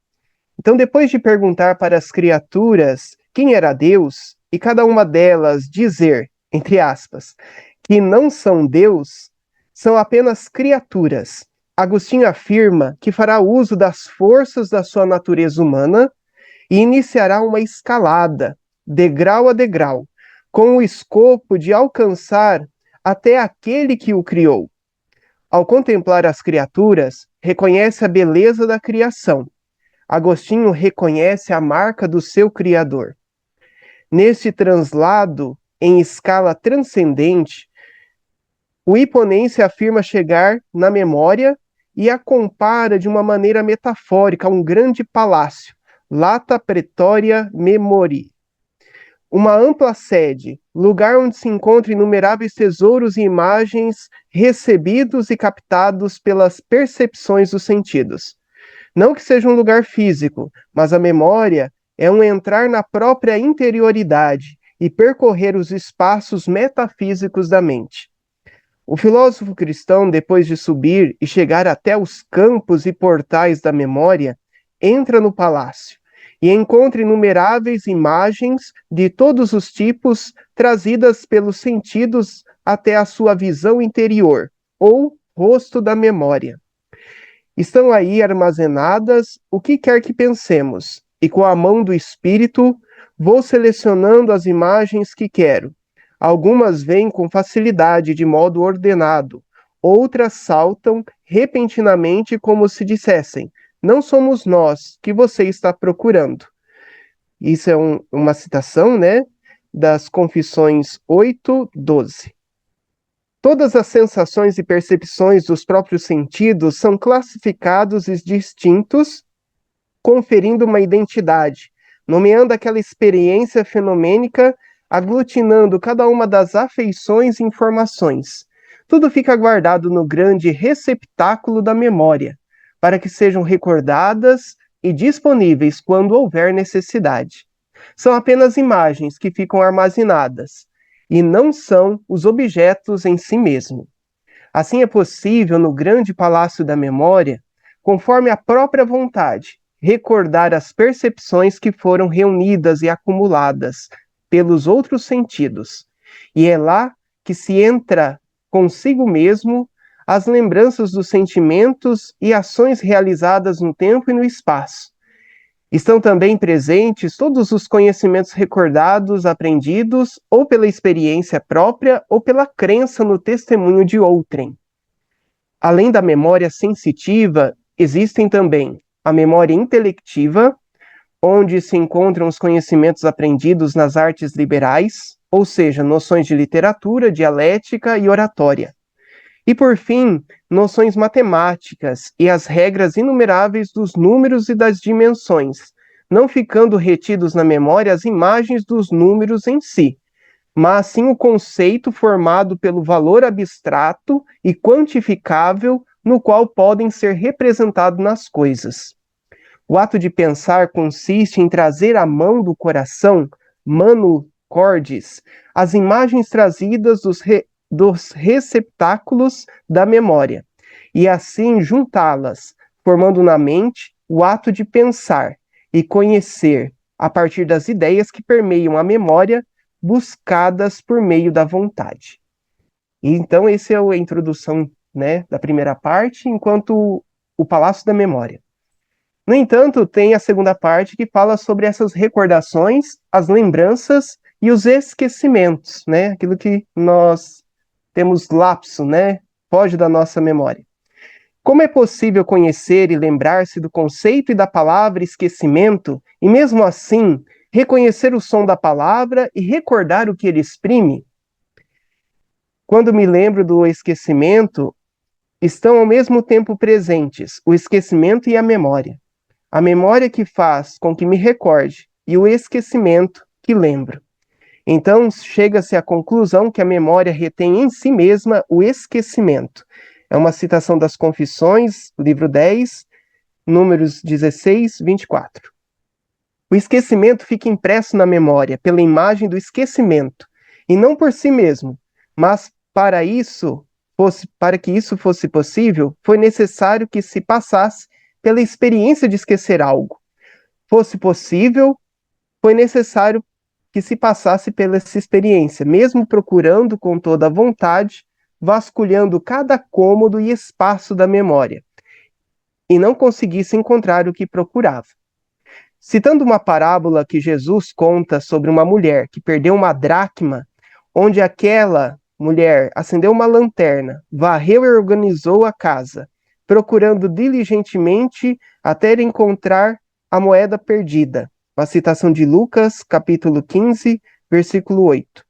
Então, depois de perguntar para as criaturas quem era Deus, e cada uma delas dizer, entre aspas, que não são Deus, são apenas criaturas, Agostinho afirma que fará uso das forças da sua natureza humana e iniciará uma escalada, degrau a degrau, com o escopo de alcançar até aquele que o criou. Ao contemplar as criaturas, reconhece a beleza da criação. Agostinho reconhece a marca do seu Criador. Neste translado, em escala transcendente, o hiponense afirma chegar na memória e a compara de uma maneira metafórica a um grande palácio, Lata Praetoria Memori. Uma ampla sede, lugar onde se encontram inumeráveis tesouros e imagens recebidos e captados pelas percepções dos sentidos. Não que seja um lugar físico, mas a memória é um entrar na própria interioridade e percorrer os espaços metafísicos da mente. O filósofo cristão, depois de subir e chegar até os campos e portais da memória, entra no palácio e encontra inumeráveis imagens de todos os tipos trazidas pelos sentidos até a sua visão interior, ou rosto da memória. Estão aí armazenadas o que quer que pensemos, e com a mão do Espírito vou selecionando as imagens que quero. Algumas vêm com facilidade, de modo ordenado, outras saltam repentinamente como se dissessem: não somos nós que você está procurando. Isso é uma citação, né? das Confissões 8:12. Todas as sensações e percepções dos próprios sentidos são classificados e distintos, conferindo uma identidade, nomeando aquela experiência fenomênica, aglutinando cada uma das afeições e informações. Tudo fica guardado no grande receptáculo da memória, para que sejam recordadas e disponíveis quando houver necessidade. São apenas imagens que ficam armazenadas, e não são os objetos em si mesmo. Assim é possível, no grande palácio da memória, conforme a própria vontade, recordar as percepções que foram reunidas e acumuladas pelos outros sentidos. E é lá que se entra consigo mesmo as lembranças dos sentimentos e ações realizadas no tempo e no espaço. Estão também presentes todos os conhecimentos recordados, aprendidos, ou pela experiência própria, ou pela crença no testemunho de outrem. Além da memória sensitiva, existem também a memória intelectiva, onde se encontram os conhecimentos aprendidos nas artes liberais, ou seja, noções de literatura, dialética e oratória. E, por fim, noções matemáticas e as regras inumeráveis dos números e das dimensões, não ficando retidos na memória as imagens dos números em si, mas sim o conceito formado pelo valor abstrato e quantificável no qual podem ser representados nas coisas. O ato de pensar consiste em trazer à mão do coração, manu cordis, as imagens trazidas dos receptáculos da memória, e assim juntá-las, formando na mente o ato de pensar e conhecer a partir das ideias que permeiam a memória, buscadas por meio da vontade. E então, essa é a introdução, né, da primeira parte, enquanto o Palácio da Memória. No entanto, tem a segunda parte que fala sobre essas recordações, as lembranças e os esquecimentos, né, aquilo que nós temos lapso, né, foge da nossa memória. Como é possível conhecer e lembrar-se do conceito e da palavra esquecimento, e mesmo assim reconhecer o som da palavra e recordar o que ele exprime? Quando me lembro do esquecimento, estão ao mesmo tempo presentes o esquecimento e a memória. A memória que faz com que me recorde e o esquecimento que lembro. Então, chega-se à conclusão que a memória retém em si mesma o esquecimento. É uma citação das Confissões, livro 10, números 16, 24. O esquecimento fica impresso na memória pela imagem do esquecimento, e não por si mesmo, mas para que isso fosse possível, foi necessário que se passasse pela experiência de esquecer algo. Fosse possível, foi necessário que se passasse pela essa experiência, mesmo procurando com toda a vontade, vasculhando cada cômodo e espaço da memória, e não conseguisse encontrar o que procurava. Citando uma parábola que Jesus conta sobre uma mulher que perdeu uma dracma, onde aquela mulher acendeu uma lanterna, varreu e organizou a casa, procurando diligentemente até encontrar a moeda perdida. Uma citação de Lucas, capítulo 15, versículo 8.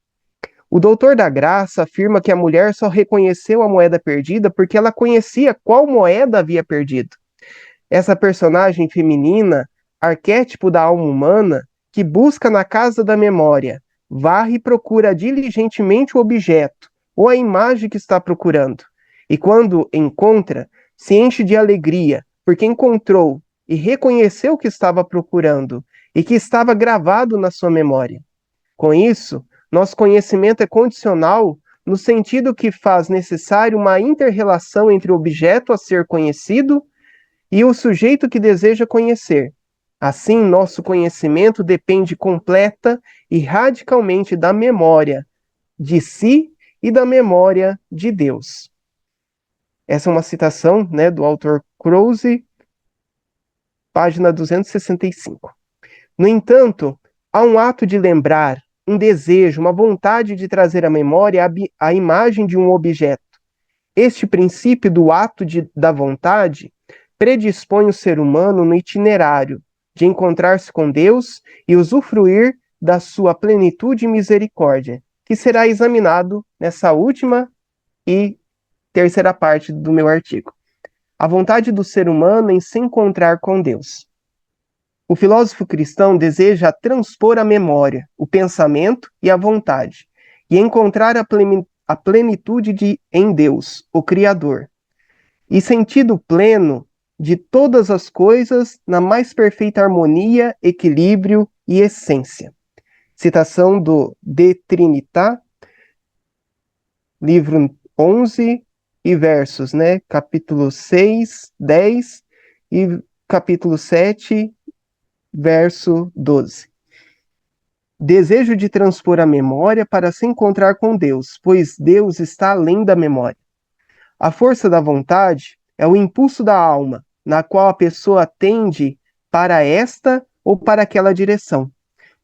O doutor da Graça afirma que a mulher só reconheceu a moeda perdida porque ela conhecia qual moeda havia perdido. Essa personagem feminina, arquétipo da alma humana, que busca na casa da memória, varre e procura diligentemente o objeto ou a imagem que está procurando. E quando encontra, se enche de alegria, porque encontrou e reconheceu o que estava procurando e que estava gravado na sua memória. Com isso, nosso conhecimento é condicional no sentido que faz necessário uma inter-relação entre o objeto a ser conhecido e o sujeito que deseja conhecer. Assim, nosso conhecimento depende completa e radicalmente da memória de si e da memória de Deus. Essa é uma citação, né, do autor Krause, página 265. No entanto, há um ato de lembrar, um desejo, uma vontade de trazer à memória a imagem de um objeto. Este princípio do ato da vontade predispõe o ser humano no itinerário de encontrar-se com Deus e usufruir da sua plenitude e misericórdia, que será examinado nessa última e terceira parte do meu artigo. A vontade do ser humano em se encontrar com Deus. O filósofo cristão deseja transpor a memória, o pensamento e a vontade, e encontrar a plenitude em Deus, o Criador, e sentido pleno de todas as coisas na mais perfeita harmonia, equilíbrio e essência. Citação do De Trinitate, livro 11 e versos, capítulo 6, 10 e capítulo 7, verso 12. Desejo de transpor a memória para se encontrar com Deus, pois Deus está além da memória. A força da vontade é o impulso da alma, na qual a pessoa tende para esta ou para aquela direção.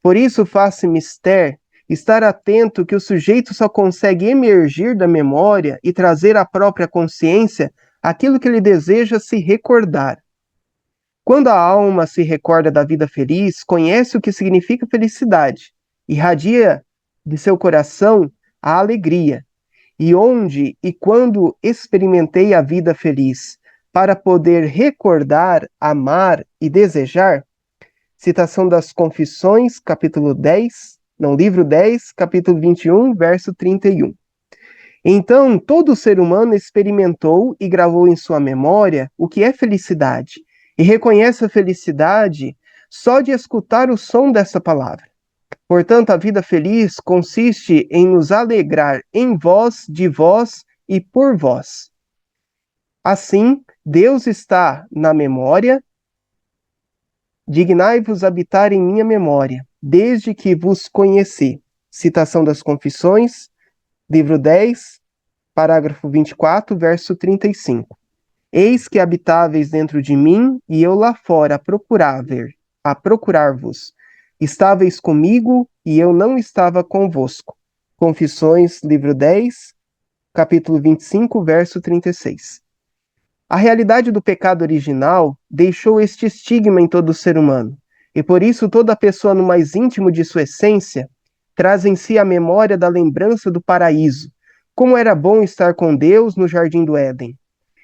Por isso faz-se mister estar atento que o sujeito só consegue emergir da memória e trazer à própria consciência aquilo que ele deseja se recordar. Quando a alma se recorda da vida feliz, conhece o que significa felicidade, irradia de seu coração a alegria. E onde e quando experimentei a vida feliz, para poder recordar, amar e desejar? Citação das Confissões, livro 10, capítulo 21, verso 31. Então, todo ser humano experimentou e gravou em sua memória o que é felicidade, e reconhece a felicidade só de escutar o som dessa palavra. Portanto, a vida feliz consiste em nos alegrar em vós, de vós e por vós. Assim, Deus está na memória. Dignai-vos habitar em minha memória, desde que vos conheci. Citação das Confissões, livro 10, parágrafo 24, verso 35. Eis que habitáveis dentro de mim, e eu lá fora a procurar-vos. Estáveis comigo, e eu não estava convosco. Confissões, livro 10, capítulo 25, verso 36. A realidade do pecado original deixou este estigma em todo ser humano, e por isso toda pessoa no mais íntimo de sua essência traz em si a memória da lembrança do paraíso, como era bom estar com Deus no jardim do Éden.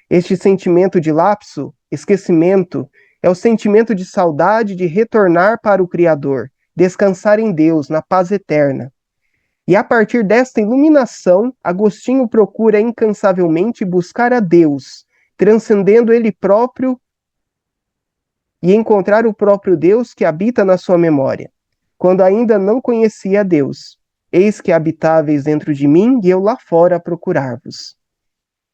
Este sentimento de lapso, esquecimento, é o sentimento de saudade de retornar para o Criador, descansar em Deus, na paz eterna. E a partir desta iluminação, Agostinho procura incansavelmente buscar a Deus, transcendendo ele próprio e encontrar o próprio Deus que habita na sua memória, quando ainda não conhecia a Deus. Eis que habitáveis dentro de mim e eu lá fora a procurar-vos.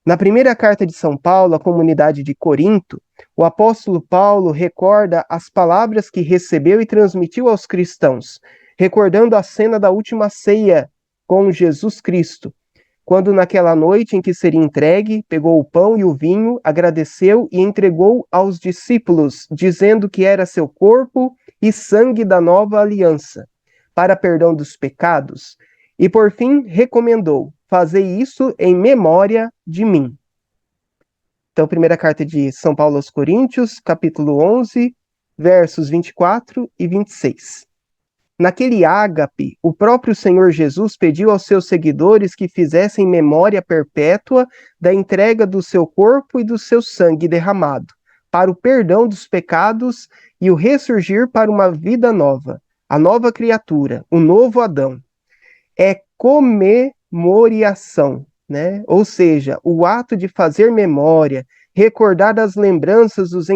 Na primeira carta de São Paulo à comunidade de Corinto, o apóstolo Paulo recorda as palavras que recebeu e transmitiu aos cristãos, recordando a cena da última ceia com Jesus Cristo, quando naquela noite em que seria entregue, pegou o pão e o vinho, agradeceu e entregou aos discípulos, dizendo que era seu corpo e sangue da nova aliança, para perdão dos pecados, e por fim recomendou: fazei isso em memória de mim. Então, primeira carta de São Paulo aos Coríntios, capítulo 11, versos 24 e 26. Naquele ágape, o próprio Senhor Jesus pediu aos seus seguidores que fizessem memória perpétua da entrega do seu corpo e do seu sangue derramado, para o perdão dos pecados e o ressurgir para uma vida nova, a nova criatura, o novo Adão. É comemoração, Ou seja, o ato de fazer memória, recordar as lembranças dos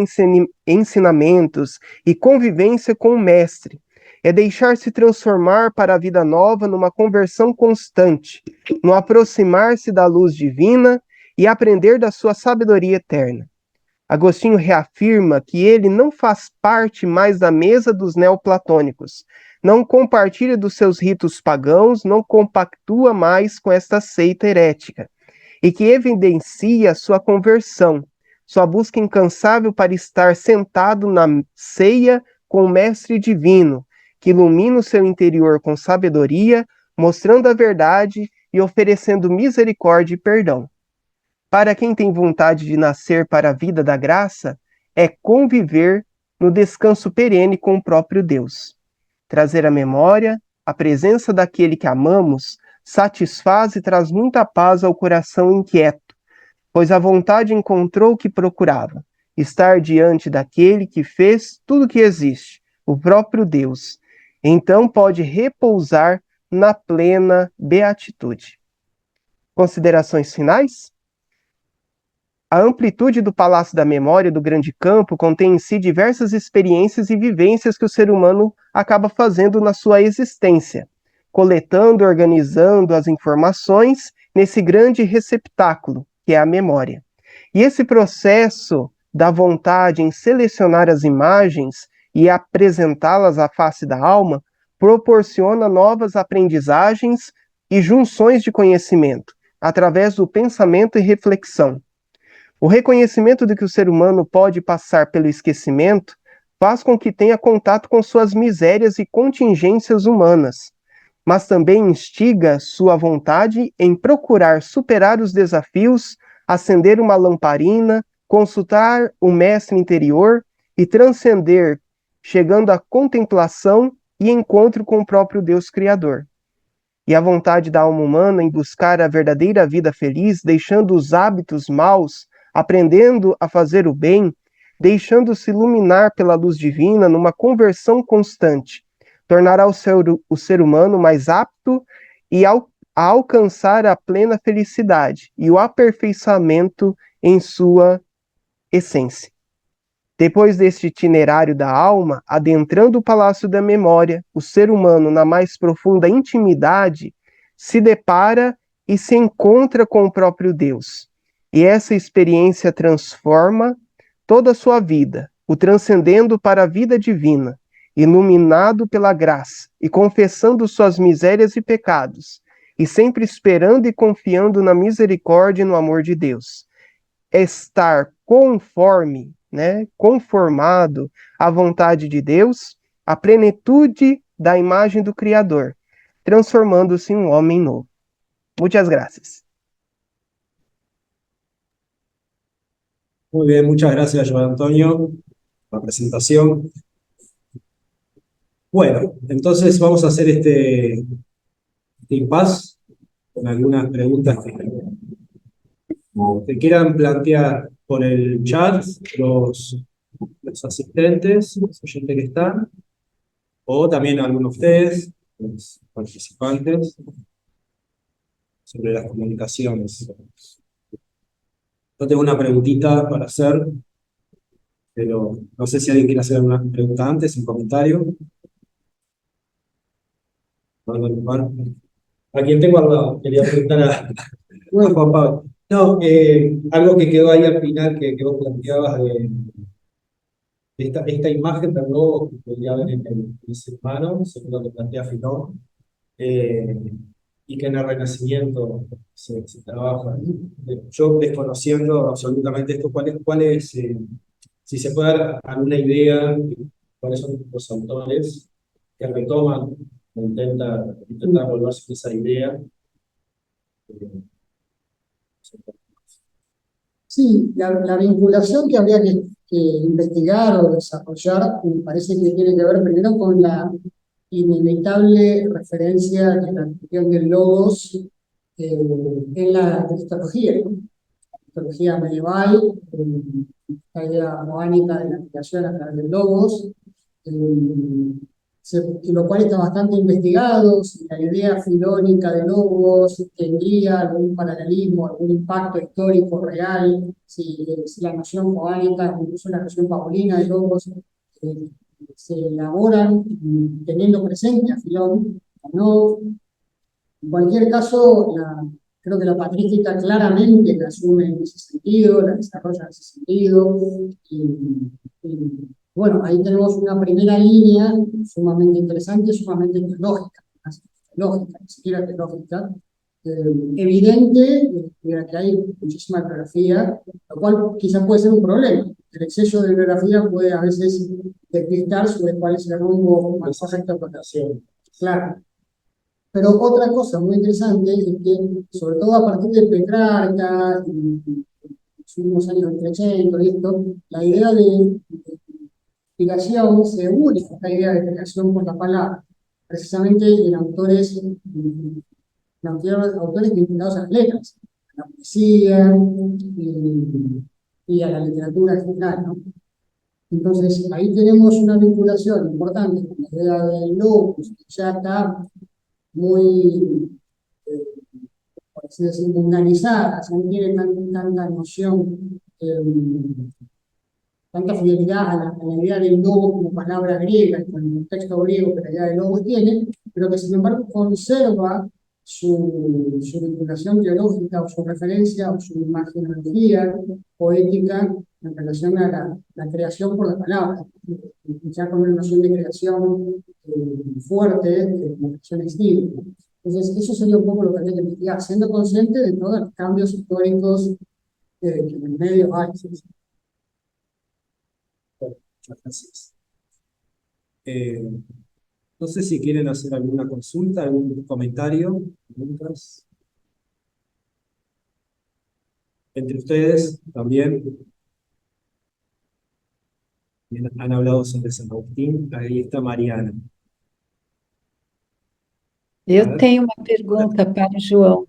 ensinamentos e convivência com o Mestre. É deixar-se transformar para a vida nova numa conversão constante, no aproximar-se da luz divina e aprender da sua sabedoria eterna. Agostinho reafirma que ele não faz parte mais da mesa dos neoplatônicos, não compartilha dos seus ritos pagãos, não compactua mais com esta seita herética, e que evidencia sua conversão, sua busca incansável para estar sentado na ceia com o Mestre Divino, que ilumina o seu interior com sabedoria, mostrando a verdade e oferecendo misericórdia e perdão. Para quem tem vontade de nascer para a vida da graça, é conviver no descanso perene com o próprio Deus. trazer à memória a presença daquele que amamos satisfaz e traz muita paz ao coração inquieto, pois a vontade encontrou o que procurava, estar diante daquele que fez tudo que existe, o próprio Deus. Então pode repousar na plena beatitude. Considerações finais? A amplitude do Palácio da Memória do Grande Campo contém em si diversas experiências e vivências que o ser humano acaba fazendo na sua existência, coletando e organizando as informações nesse grande receptáculo, que é a memória. E esse processo da vontade em selecionar as imagens e apresentá-las à face da alma proporciona novas aprendizagens e junções de conhecimento, através do pensamento e reflexão. O reconhecimento de que o ser humano pode passar pelo esquecimento faz com que tenha contato com suas misérias e contingências humanas, mas também instiga sua vontade em procurar superar os desafios, acender uma lamparina, consultar o mestre interior e transcender, chegando à contemplação e encontro com o próprio Deus Criador. E a vontade da alma humana em buscar a verdadeira vida feliz, deixando os hábitos maus, aprendendo a fazer o bem, deixando-se iluminar pela luz divina numa conversão constante, tornará o ser humano mais apto a alcançar a plena felicidade e o aperfeiçoamento em sua essência. Depois deste itinerário da alma, adentrando o Palácio da Memória, o ser humano, na mais profunda intimidade, se depara e se encontra com o próprio Deus. E essa experiência transforma toda a sua vida, o transcendendo para a vida divina, iluminado pela graça e confessando suas misérias e pecados, e sempre esperando e confiando na misericórdia e no amor de Deus. Estar conforme, conformado à vontade de Deus, à plenitude da imagem do Criador, transformando-se em um homem novo. Muchas gracias. Muy bien, muchas gracias, Joan Antonio, por la presentación. Bueno, entonces vamos a hacer este impasse con algunas preguntas que quieran plantear por el chat los asistentes, los oyentes que están, o también algunos de ustedes, los participantes, sobre las comunicaciones. Yo tengo una preguntita para hacer, pero no sé si alguien quiere hacer una pregunta antes, un comentario. A quien tengo al lado, quería preguntar a Juan Pablo. No, algo que quedó ahí al final que vos planteabas de esta imagen del lobo que podría ver en el ser humano, según lo que plantea Filón, y que en el Renacimiento se trabaja. Yo desconociendo absolutamente esto, ¿cuál es si se puede dar alguna idea, cuáles son los autores que retoman, intentan volverse esa idea? Sí, la vinculación que habría que investigar o desarrollar me parece que tiene que ver primero con la inevitable referencia de la cuestión del logos en la cristología, ¿no? La cristología medieval, la idea moánica de la creación a través del logos, lo cual está bastante investigado, si la idea filónica de logos tendría algún paralelismo, algún impacto histórico real, si la noción moánica, incluso la noción paulina de logos, se elaboran teniendo presente a Filón o no. En cualquier caso, creo que la patrística claramente la asume en ese sentido, la desarrolla en ese sentido, y bueno, ahí tenemos una primera línea sumamente interesante, sumamente lógica, ni siquiera teológica, evidente, que hay muchísima bibliografía, lo cual quizás puede ser un problema. El exceso de bibliografía puede a veces despistar sobre cuál es el rumbo más correcto de interpretación. Claro. Pero otra cosa muy interesante es que, sobre todo a partir de Petrarca y los últimos años del 300 y esto, la idea de investigación se une a esta idea de creación por la palabra, precisamente autores vinculados a las letras, a la poesía y a la literatura en general, ¿no? Entonces, ahí tenemos una vinculación importante con la idea del logos, que ya está muy, por así decirlo, mundanizada, ya no tiene tanta noción, tanta fidelidad a la idea del logo como palabra griega, con el contexto griego que la idea del logo tiene, pero que sin embargo conserva su vinculación teológica o su referencia o su imaginología poética en relación a la creación por la palabra, ya con una noción de creación fuerte, de creación estílica. Entonces, eso sería un poco lo que hay que investigar, siendo consciente de todos los cambios históricos que en el medio hay. Muchas gracias. No sé si quieren hacer alguna consulta, algún comentario, preguntas. Entre ustedes también han hablado sobre San Agustín. Ahí está Mariana. A Eu ver. tenho uma pergunta para o João.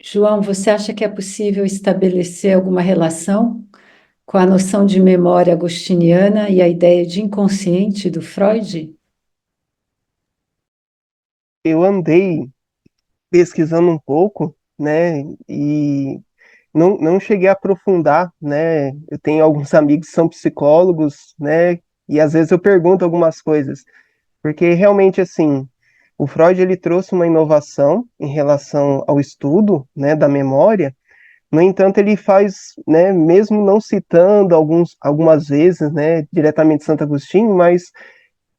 João, você acha que é possível estabelecer alguma relação com a noção de memória agostiniana e a ideia de inconsciente do Freud? Eu andei pesquisando um pouco, né, e não cheguei a aprofundar, né? Eu tenho alguns amigos que são psicólogos, né, e às vezes eu pergunto algumas coisas, porque realmente, assim, o Freud, ele trouxe uma inovação em relação ao estudo, né, da memória. No entanto, ele faz, né, mesmo não citando algumas vezes, né, diretamente Santo Agostinho, mas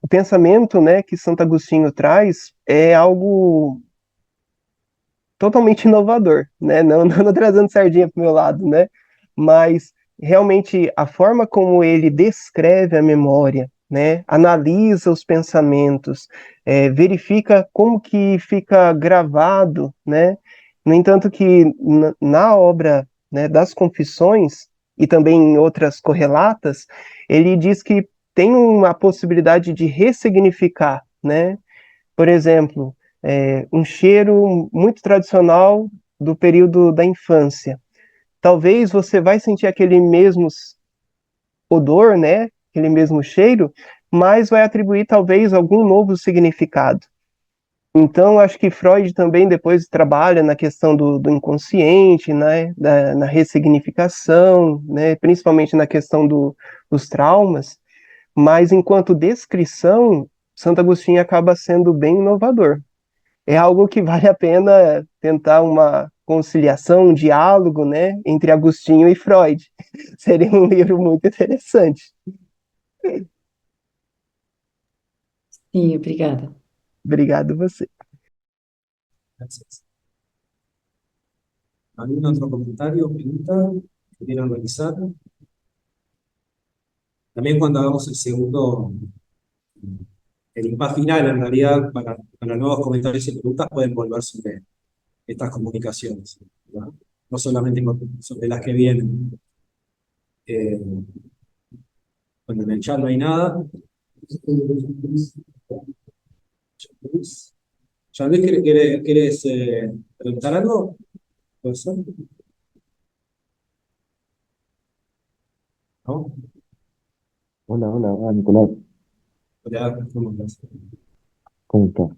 o pensamento, né, que Santo Agostinho traz é algo totalmente inovador, né? Não trazendo sardinha para o meu lado, né? Mas realmente a forma como ele descreve a memória, né? Analisa os pensamentos, verifica como que fica gravado, né? No entanto que na obra, né, das Confissões e também em outras correlatas, ele diz que tem uma possibilidade de ressignificar, né? Por exemplo, um cheiro muito tradicional do período da infância. Talvez você vai sentir aquele mesmo odor, né? Aquele mesmo cheiro, mas vai atribuir talvez algum novo significado. Então, acho que Freud também depois trabalha na questão do inconsciente, né? Na ressignificação, né? Principalmente na questão dos traumas, mas enquanto descrição, Santo Agostinho acaba sendo bem inovador. É algo que vale a pena tentar uma conciliação, um diálogo, né, entre Agostinho e Freud. Seria um livro muito interessante. Sim, obrigada. Obrigado você. Gracias. ¿Algún otro comentario o pregunta que quieran realizar? También cuando hagamos el impasse final, en realidad, para nuevos comentarios y preguntas, pueden volver sobre estas comunicaciones, ¿verdad? No solamente sobre las que vienen. Cuando en el chat no hay nada. Jean-Luis, ¿quieres preguntar algo? ¿Puede ser? ¿No? Hola, Nicolás, Hola, ¿cómo estás? ¿cómo estás? Yo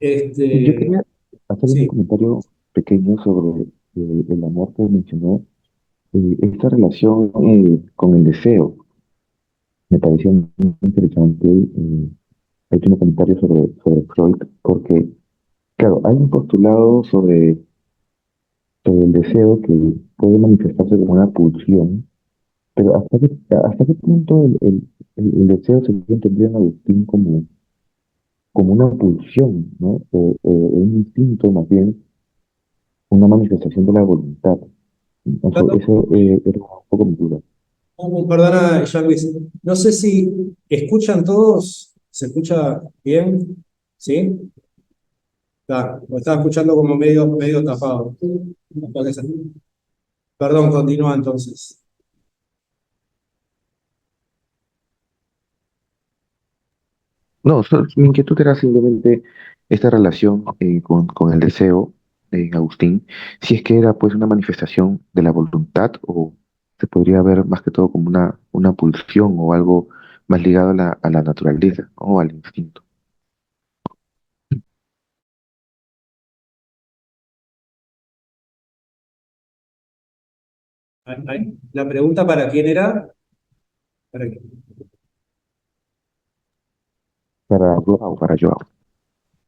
Este, quería hacer un sí, comentario pequeño sobre el amor que mencionó, esta relación con el deseo. Me pareció muy interesante. He hecho un comentario sobre Freud, porque, claro, hay un postulado sobre el deseo que puede manifestarse como una pulsión, pero ¿hasta qué punto el deseo se puede entender en Agustín como una pulsión, ¿no? O un instinto, más bien, una manifestación de la voluntad? perdón, Eso era un poco mi duda. perdona, Jean-Luis. No sé si escuchan todos. ¿Se escucha bien? ¿Sí? Lo estaba escuchando como medio tapado. Perdón, continúa entonces. No, mi inquietud era simplemente esta relación con el deseo en Agustín, si es que era pues una manifestación de la voluntad o se podría ver más que todo como una pulsión o algo más ligado a la naturaleza o al instinto. La pregunta para quién era, para, Para Joao.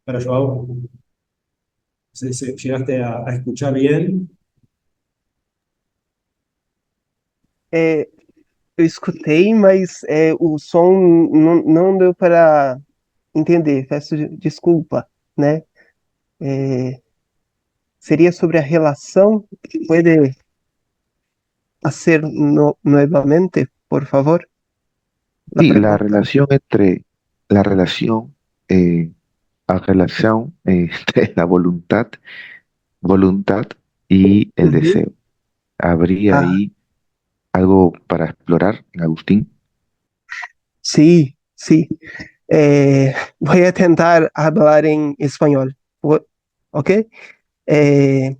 para Joao. ¿Llegaste a escuchar bien? É, eu escutei, mas o som não deu para entender. Peço desculpa, né? É, seria sobre a relação. Pode hacer nuevamente, por favor, la Sí, pregunta? la relación, a relación entre la voluntad y el Uhum. deseo. ¿Habría Ah, ahí algo para explorar en Agustín? sí, sí. Voy a intentar hablar en español, ¿ok? Eh,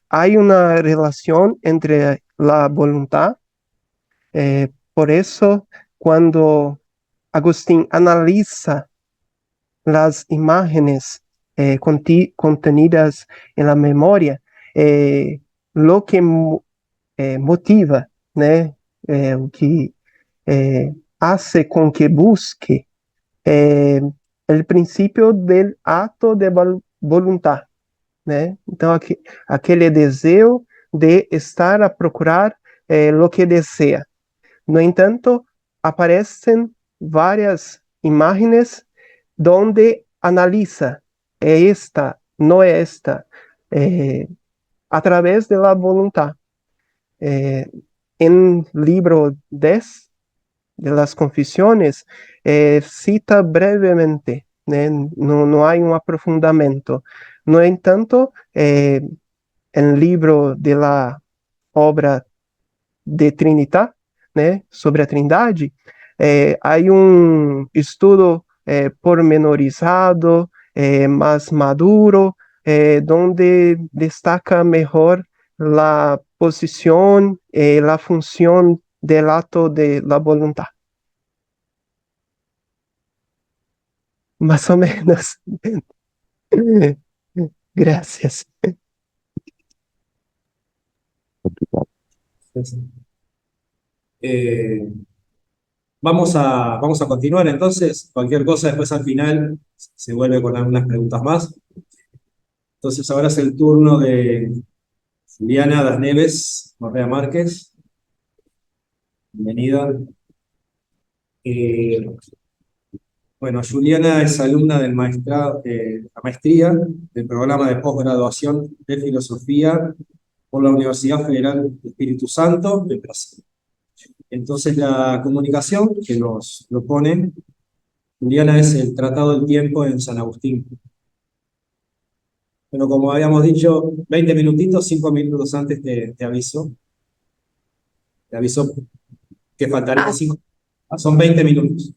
hay una relación entre la voluntad, por eso cuando Agustín analiza las imágenes contenidas en la memoria, lo que motiva, né? O que hace com que busque o princípio do ato de voluntad, né? Então, aquele desejo de estar a procurar o que deseja. No entanto, aparecem várias imagens donde analiza esta, não é esta, a través de la voluntad. En libro 10 de las confesiones, cita brevemente, no hay un aprofundamiento. No entanto, el libro de la obra de Trinidad, sobre a Trindade, hay un estudo pormenorizado, más maduro, donde destaca mejor la posición, la función del acto de la voluntad. Más o menos. Gracias. Complicado. Eh, vamos a continuar entonces. Cualquier cosa después al final se vuelve con algunas preguntas más. Entonces ahora es el turno de Juliana Das Neves Correa Márquez. Bienvenida. Eh, bueno, Juliana es alumna del la maestría del programa de posgraduación de filosofía por la Universidad Federal de Espíritu Santo de Brasil. Entonces la comunicación que nos propone Juliana es el Tratado del Tiempo en San Agustín. Bueno, como habíamos dicho, 20 minutitos, 5 minutos antes te aviso. Te aviso que faltarían 5. São 20 minutos.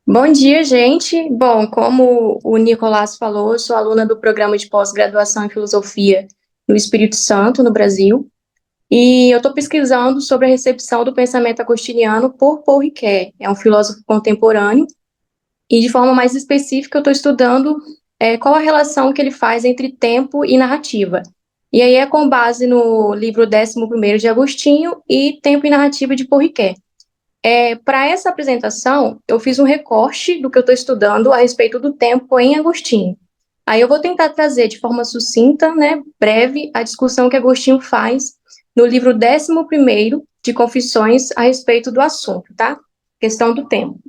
Bom dia, gente. Bom, como o Nicolás falou, eu sou aluna do programa de pós-graduação em filosofia no Espírito Santo, no Brasil, e eu estou pesquisando sobre a recepção do pensamento agostiniano por Paul Ricoeur. É um filósofo contemporâneo, e de forma mais específica eu estou estudando qual a relação que ele faz entre tempo e narrativa. E aí é com base no livro 11º de Agostinho e Tempo e Narrativa de Paul Ricoeur. Para essa apresentação, eu fiz um recorte do que eu estou estudando a respeito do tempo em Agostinho. Aí eu vou tentar trazer de forma sucinta, né, breve, a discussão que Agostinho faz no livro 11º de Confissões a respeito do assunto, tá? Questão do tempo.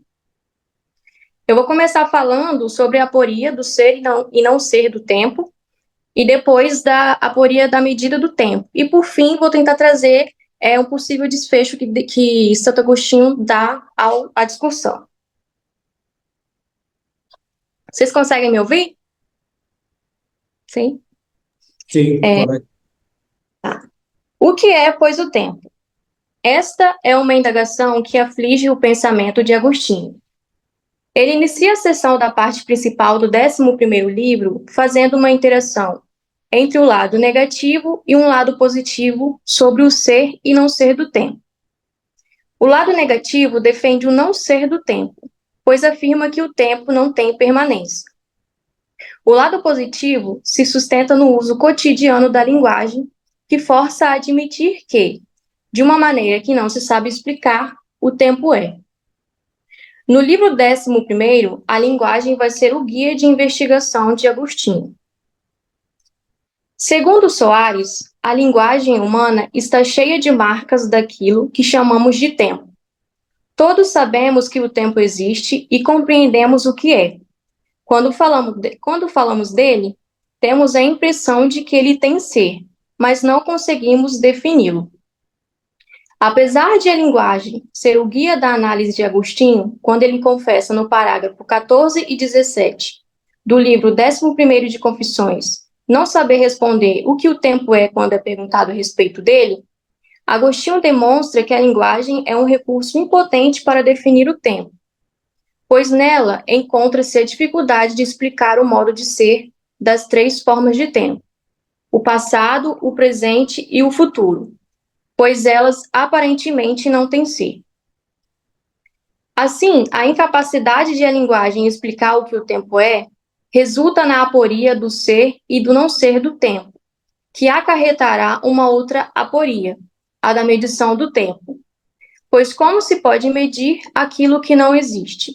Eu vou começar falando sobre a aporia do ser e não ser do tempo, e depois da aporia da medida do tempo. E, por fim, vou tentar trazer um possível desfecho que Santo Agostinho dá à discussão. Vocês conseguem me ouvir? Sim? Sim, correto. Tá. O que é, pois, o tempo? Esta é uma indagação que aflige o pensamento de Agostinho. Ele inicia a sessão da parte principal do 11º livro fazendo uma interação entre o lado negativo e um lado positivo sobre o ser e não ser do tempo. O lado negativo defende o não ser do tempo, pois afirma que o tempo não tem permanência. O lado positivo se sustenta no uso cotidiano da linguagem, que força a admitir que, de uma maneira que não se sabe explicar, o tempo é. No livro 11º, a linguagem vai ser o guia de investigação de Agostinho. Segundo Soares, a linguagem humana está cheia de marcas daquilo que chamamos de tempo. Todos sabemos que o tempo existe e compreendemos o que é. Quando falamos dele, temos a impressão de que ele tem ser, mas não conseguimos defini-lo. Apesar de a linguagem ser o guia da análise de Agostinho, quando ele confessa no parágrafo 14 e 17 do livro 11º de Confissões, não saber responder o que o tempo é quando é perguntado a respeito dele, Agostinho demonstra que a linguagem é um recurso impotente para definir o tempo, pois nela encontra-se a dificuldade de explicar o modo de ser das 3 formas de tempo, o passado, o presente e o futuro, pois elas aparentemente não têm ser. Assim, a incapacidade de a linguagem explicar o que o tempo é resulta na aporia do ser e do não ser do tempo, que acarretará uma outra aporia, a da medição do tempo, pois como se pode medir aquilo que não existe?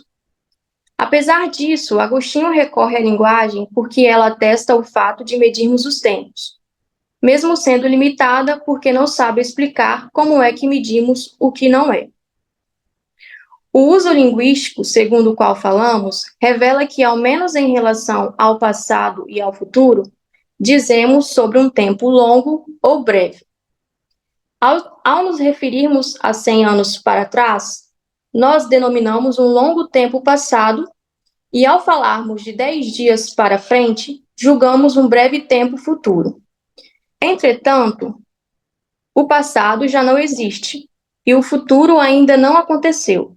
Apesar disso, Agostinho recorre à linguagem porque ela atesta o fato de medirmos os tempos, mesmo sendo limitada porque não sabe explicar como é que medimos o que não é. O uso linguístico, segundo o qual falamos, revela que, ao menos em relação ao passado e ao futuro, dizemos sobre um tempo longo ou breve. Ao nos referirmos a 100 anos para trás, nós denominamos um longo tempo passado e, ao falarmos de 10 dias para frente, julgamos um breve tempo futuro. Entretanto, o passado já não existe e o futuro ainda não aconteceu.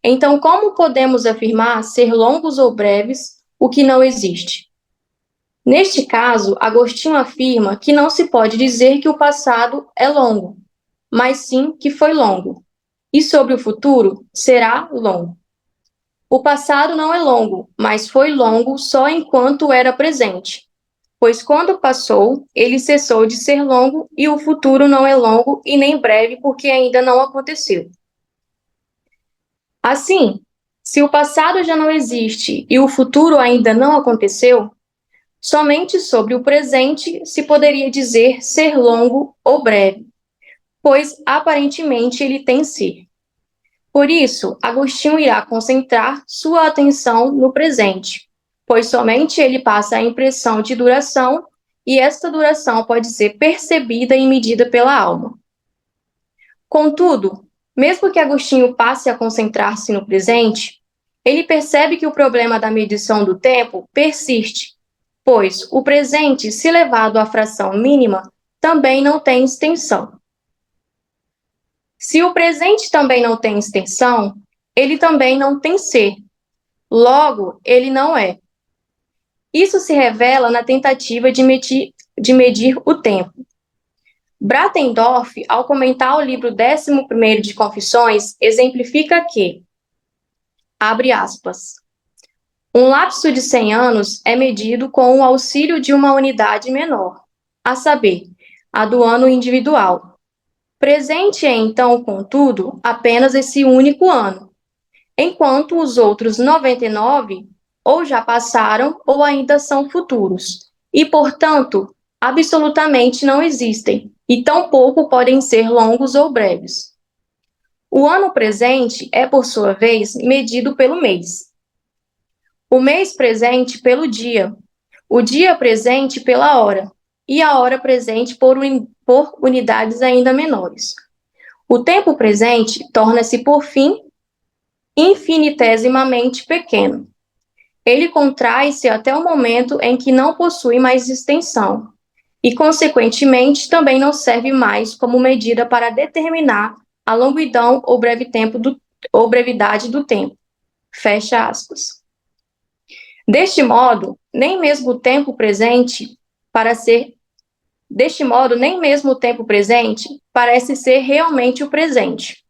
Então, como podemos afirmar ser longos ou breves o que não existe? Neste caso, Agostinho afirma que não se pode dizer que o passado é longo, mas sim que foi longo, e sobre o futuro será longo. O passado não é longo, mas foi longo só enquanto era presente, pois quando passou, ele cessou de ser longo e o futuro não é longo e nem breve porque ainda não aconteceu. Assim, se o passado já não existe e o futuro ainda não aconteceu, somente sobre o presente se poderia dizer ser longo ou breve, pois aparentemente ele tem ser. Por isso, Agostinho irá concentrar sua atenção no presente, pois somente ele passa a impressão de duração e esta duração pode ser percebida e medida pela alma. Contudo, mesmo que Agostinho passe a concentrar-se no presente, ele percebe que o problema da medição do tempo persiste, pois o presente, se levado à fração mínima, também não tem extensão. Se o presente também não tem extensão, ele também não tem ser. Logo, ele não é. Isso se revela na tentativa de medir o tempo. Bratendorf, ao comentar o livro 11º de Confissões, exemplifica que, abre aspas, um lapso de 100 anos é medido com o auxílio de uma unidade menor, a saber, a do ano individual. Presente é, então, contudo, apenas esse único ano, enquanto os outros 99 ou já passaram ou ainda são futuros, e, portanto, absolutamente não existem, e tampouco podem ser longos ou breves. O ano presente é, por sua vez, medido pelo mês. O mês presente pelo dia, o dia presente pela hora, e a hora presente por unidades ainda menores. O tempo presente torna-se, por fim, infinitesimamente pequeno. Ele contrai-se até o momento em que não possui mais extensão, e, consequentemente, também não serve mais como medida para determinar a longuidão ou brevidade do tempo. Fecha aspas. Deste modo, nem mesmo o tempo presente parece ser realmente o presente,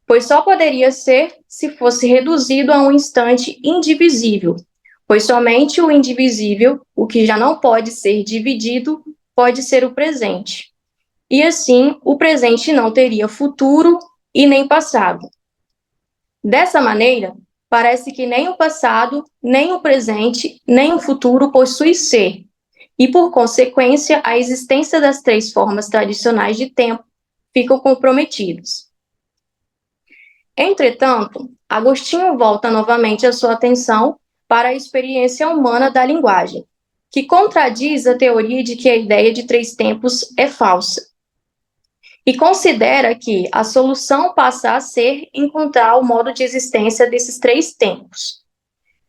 pois só poderia ser se fosse reduzido a um instante indivisível, pois somente o indivisível, o que já não pode ser dividido, pode ser o presente. E assim, o presente não teria futuro e nem passado. Dessa maneira, parece que nem o passado, nem o presente, nem o futuro possui ser, e por consequência, a existência das três formas tradicionais de tempo ficam comprometidos. Entretanto, Agostinho volta novamente a sua atenção para a experiência humana da linguagem, que contradiz a teoria de que a ideia de três tempos é falsa, e considera que a solução passa a ser encontrar o modo de existência desses três tempos.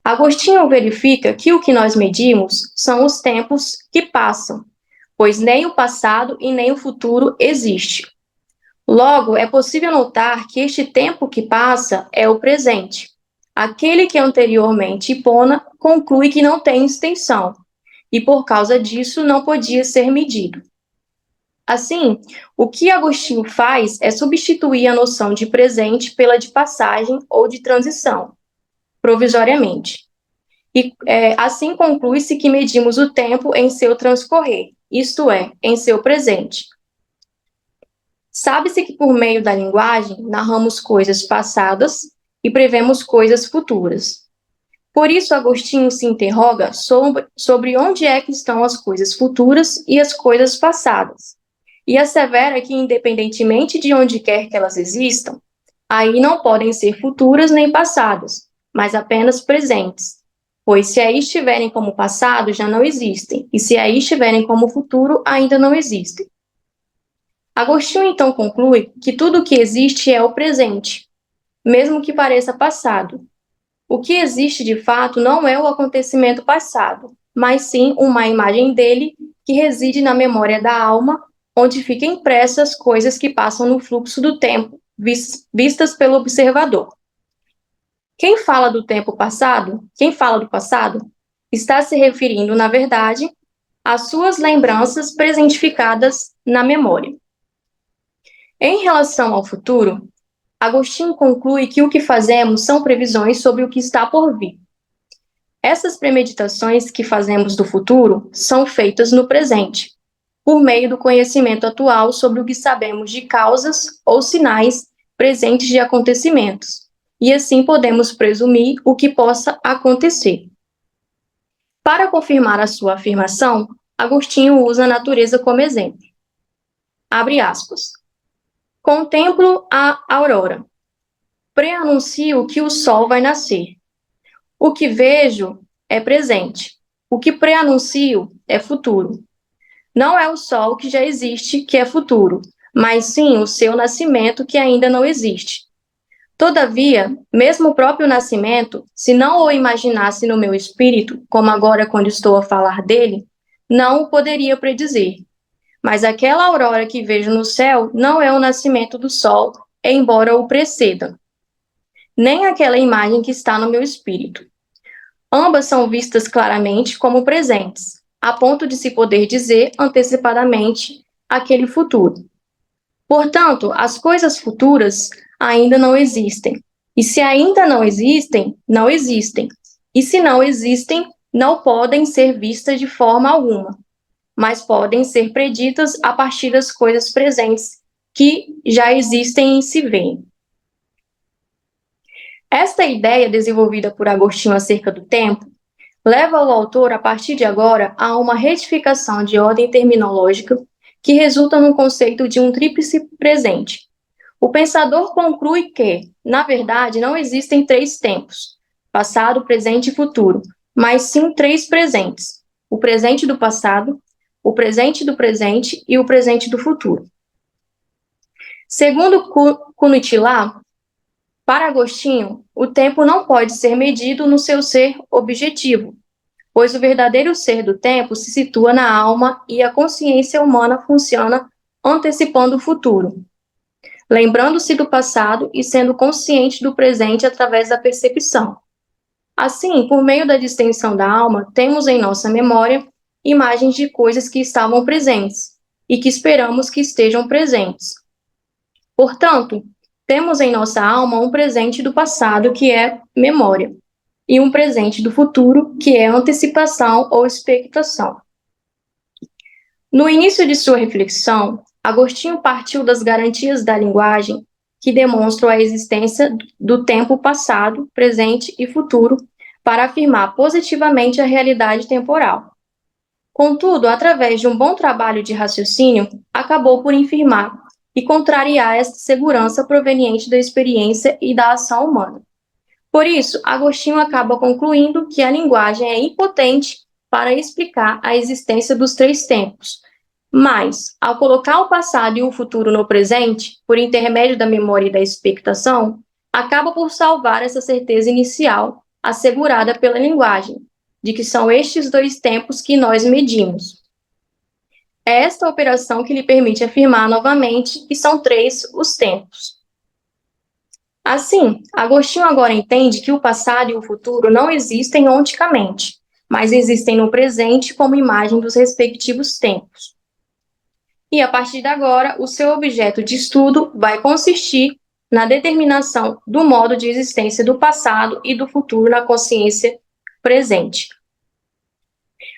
Agostinho verifica que o que nós medimos são os tempos que passam, pois nem o passado e nem o futuro existe. Logo, é possível notar que este tempo que passa é o presente. Aquele que anteriormente Hipona conclui que não tem extensão, e por causa disso não podia ser medido. Assim, o que Agostinho faz é substituir a noção de presente pela de passagem ou de transição, provisoriamente. E assim conclui-se que medimos o tempo em seu transcorrer, isto é, em seu presente. Sabe-se que por meio da linguagem narramos coisas passadas e prevemos coisas futuras. Por isso, Agostinho se interroga sobre onde é que estão as coisas futuras e as coisas passadas, e assevera que, independentemente de onde quer que elas existam, aí não podem ser futuras nem passadas, mas apenas presentes, pois se aí estiverem como passado, já não existem, e se aí estiverem como futuro, ainda não existem. Agostinho então conclui que tudo o que existe é o presente, mesmo que pareça passado. O que existe de fato não é o acontecimento passado, mas sim uma imagem dele que reside na memória da alma, onde ficam impressas coisas que passam no fluxo do tempo, vistas pelo observador. Quem fala do passado, está se referindo, na verdade, às suas lembranças presentificadas na memória. Em relação ao futuro, Agostinho conclui que o que fazemos são previsões sobre o que está por vir. Essas premeditações que fazemos do futuro são feitas no presente, por meio do conhecimento atual sobre o que sabemos de causas ou sinais presentes de acontecimentos, e assim podemos presumir o que possa acontecer. Para confirmar a sua afirmação, Agostinho usa a natureza como exemplo. Abre aspas. Contemplo a aurora. Preanuncio que o sol vai nascer. O que vejo é presente. O que preanuncio é futuro. Não é o sol que já existe que é futuro, mas sim o seu nascimento que ainda não existe. Todavia, mesmo o próprio nascimento, se não o imaginasse no meu espírito, como agora quando estou a falar dele, não o poderia predizer. Mas aquela aurora que vejo no céu não é o nascimento do sol, embora o preceda, nem aquela imagem que está no meu espírito. Ambas são vistas claramente como presentes, a ponto de se poder dizer antecipadamente aquele futuro. Portanto, as coisas futuras ainda não existem. E se ainda não existem, não existem. E se não existem, não podem ser vistas de forma alguma, mas podem ser preditas a partir das coisas presentes que já existem e se veem. Esta ideia desenvolvida por Agostinho acerca do tempo leva o autor, a partir de agora, a uma retificação de ordem terminológica que resulta no conceito de um tríplice presente. O pensador conclui que, na verdade, não existem três tempos, passado, presente e futuro, mas sim três presentes, o presente do passado, o presente do presente e o presente do futuro. Segundo Cunutilá, para Agostinho, o tempo não pode ser medido no seu ser objetivo, pois o verdadeiro ser do tempo se situa na alma e a consciência humana funciona antecipando o futuro. lembrando-se do passado e sendo consciente do presente através da percepção. Assim, por meio da distensão da alma, temos em nossa memória imagens de coisas que estavam presentes e que esperamos que estejam presentes. Portanto, temos em nossa alma um presente do passado, que é memória, e um presente do futuro, que é antecipação ou expectação. No início de sua reflexão, Agostinho partiu das garantias da linguagem que demonstram a existência do tempo passado, presente e futuro para afirmar positivamente a realidade temporal. Contudo, através de um bom trabalho de raciocínio, acabou por infirmar e contrariar esta segurança proveniente da experiência e da ação humana. Por isso, Agostinho acaba concluindo que a linguagem é impotente para explicar a existência dos três tempos, mas, ao colocar o passado e o futuro no presente, por intermédio da memória e da expectação, acaba por salvar essa certeza inicial assegurada pela linguagem, de que são estes dois tempos que nós medimos. É esta operação que lhe permite afirmar novamente que são três os tempos. Assim, Agostinho agora entende que o passado e o futuro não existem onticamente, mas existem no presente como imagem dos respectivos tempos. E, a partir de agora, o seu objeto de estudo vai consistir na determinação do modo de existência do passado e do futuro na consciência presente.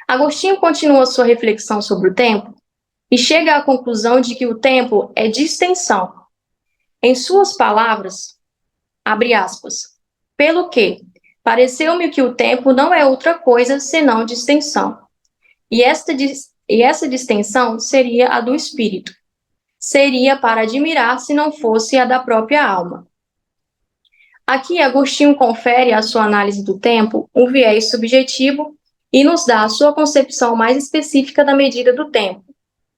Agostinho continua sua reflexão sobre o tempo e chega à conclusão de que o tempo é distensão. Em suas palavras, abre aspas, pelo que pareceu-me que o tempo não é outra coisa senão distensão. E essa distensão seria a do espírito. Seria para admirar se não fosse a da própria alma. Aqui, Agostinho confere à sua análise do tempo um viés subjetivo e nos dá a sua concepção mais específica da medida do tempo,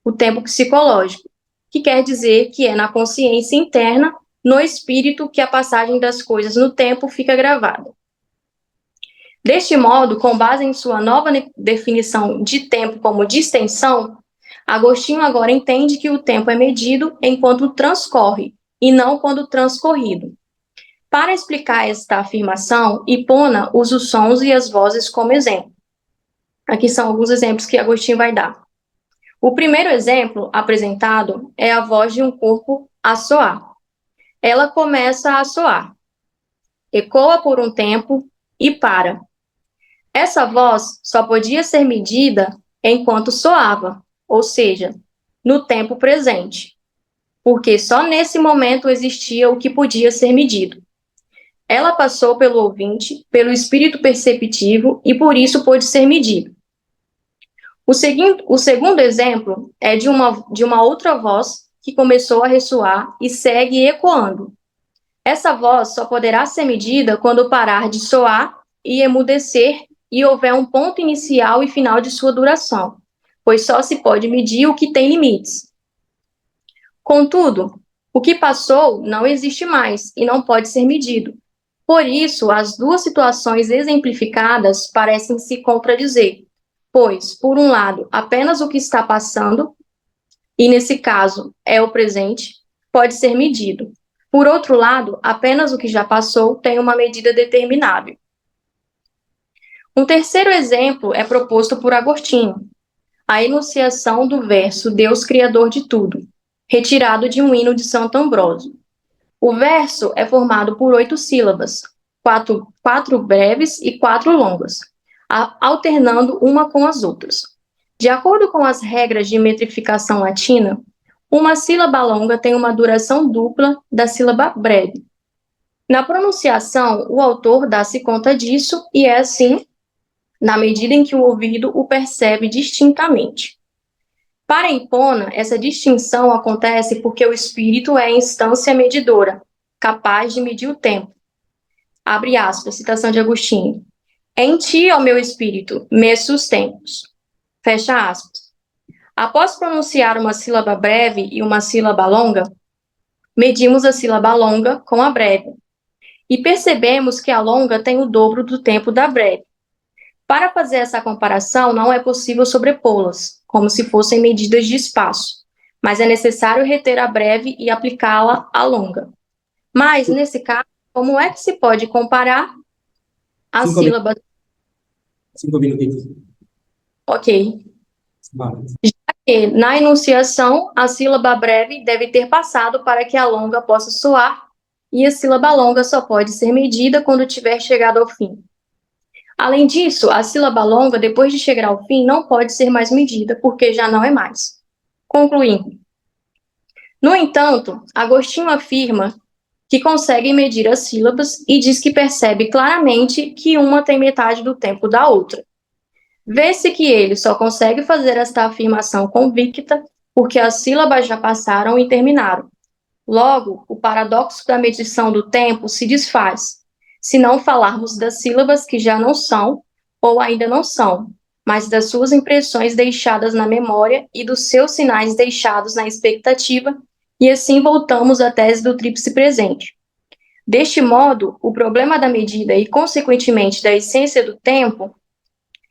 o tempo psicológico, que quer dizer que é na consciência interna, no espírito, que a passagem das coisas no tempo fica gravada. Deste modo, com base em sua nova definição de tempo como distensão, Agostinho agora entende que o tempo é medido enquanto transcorre, e não quando transcorrido. Para explicar esta afirmação, Hipona usa os sons e as vozes como exemplo. Aqui são alguns exemplos que Agostinho vai dar. O primeiro exemplo apresentado é a voz de um corpo a soar. Ela começa a soar, ecoa por um tempo e para. Essa voz só podia ser medida enquanto soava, ou seja, no tempo presente, porque só nesse momento existia o que podia ser medido. Ela passou pelo ouvinte, pelo espírito perceptivo e por isso pôde ser medido. O segundo exemplo é de uma outra voz que começou a ressoar e segue ecoando. Essa voz só poderá ser medida quando parar de soar e emudecer e houver um ponto inicial e final de sua duração, pois só se pode medir o que tem limites. Contudo, o que passou não existe mais e não pode ser medido. Por isso, as duas situações exemplificadas parecem se contradizer, pois, por um lado, apenas o que está passando, e nesse caso é o presente, pode ser medido. Por outro lado, apenas o que já passou tem uma medida determinável. Um terceiro exemplo é proposto por Agostinho, a enunciação do verso Deus Criador de Tudo, retirado de um hino de Santo Ambrósio. O verso é formado por 8 sílabas, 4 breves e 4 longas, alternando uma com as outras. De acordo com as regras de metrificação latina, uma sílaba longa tem uma duração dupla da sílaba breve. Na pronunciação, o autor dá-se conta disso e é assim, na medida em que o ouvido o percebe distintamente. Para Hipona, essa distinção acontece porque o espírito é a instância medidora, capaz de medir o tempo. Abre aspas, citação de Agostinho. Em ti, ó meu espírito, meço os tempos. Fecha aspas. Após pronunciar uma sílaba breve e uma sílaba longa, medimos a sílaba longa com a breve. E percebemos que a longa tem o dobro do tempo da breve. Para fazer essa comparação, não é possível sobrepô-las, como se fossem medidas de espaço, mas é necessário reter a breve e aplicá-la à longa. Mas, nesse caso, como é que se pode comparar as 5 sílabas? 5 minutitos. Ok. Vale. E, na enunciação, a sílaba breve deve ter passado para que a longa possa soar, e a sílaba longa só pode ser medida quando tiver chegado ao fim. Além disso, a sílaba longa, depois de chegar ao fim, não pode ser mais medida, porque já não é mais. Concluindo. No entanto, Agostinho afirma que consegue medir as sílabas e diz que percebe claramente que uma tem metade do tempo da outra. Vê-se que ele só consegue fazer esta afirmação convicta porque as sílabas já passaram e terminaram. Logo, o paradoxo da medição do tempo se desfaz, se não falarmos das sílabas que já não são ou ainda não são, mas das suas impressões deixadas na memória e dos seus sinais deixados na expectativa, e assim voltamos à tese do tríplice presente. Deste modo, o problema da medida e, consequentemente, da essência do tempo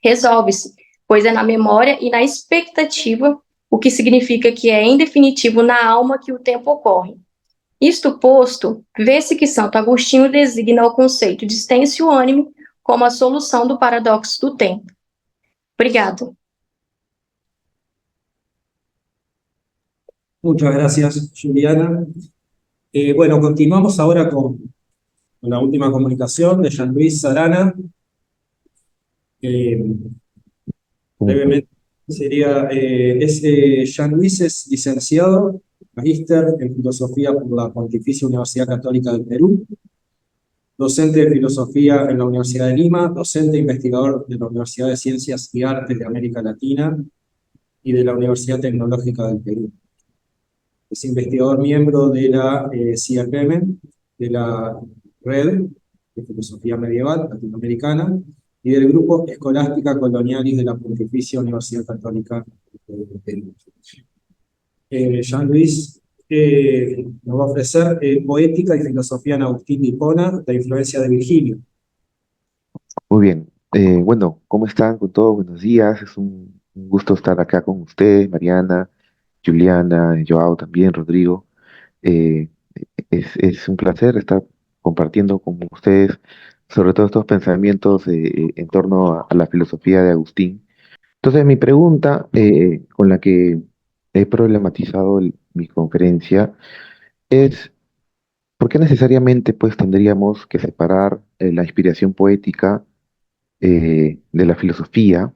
resolve-se, pois é na memória e na expectativa, o que significa que é em definitivo na alma que o tempo ocorre. Isto posto, vê-se que Santo Agostinho designa o conceito de extensio animi como a solução do paradoxo do tempo. Obrigado. Muchas gracias, Juliana. Bueno, continuamos ahora con la última comunicación de Jean-Louis Arana. Brevemente sería, Jean-Louis es licenciado, magíster en filosofía por la Pontificia Universidad Católica del Perú, docente de filosofía en la Universidad de Lima, docente e investigador de la Universidad de Ciencias y Artes de América Latina y de la Universidad Tecnológica del Perú. Es investigador miembro de la CIAPM, de la Red de Filosofía Medieval Latinoamericana y del Grupo Escolástica Colonialis de la Pontificia Universidad Católica del Perú. Jean-Louis nos va a ofrecer Poética y Filosofía en Agustín de Hipona, la influencia de Virgilio. Muy bien. Bueno, ¿cómo están con todos? Buenos días. Es un gusto estar acá con ustedes, Mariana, Juliana, Joao también, Rodrigo. Eh, es un placer estar compartiendo con ustedes sobre todo estos pensamientos en torno a la filosofía de Agustín. Entonces, mi pregunta con la que he problematizado mi conferencia es, ¿por qué necesariamente pues tendríamos que separar la inspiración poética de la filosofía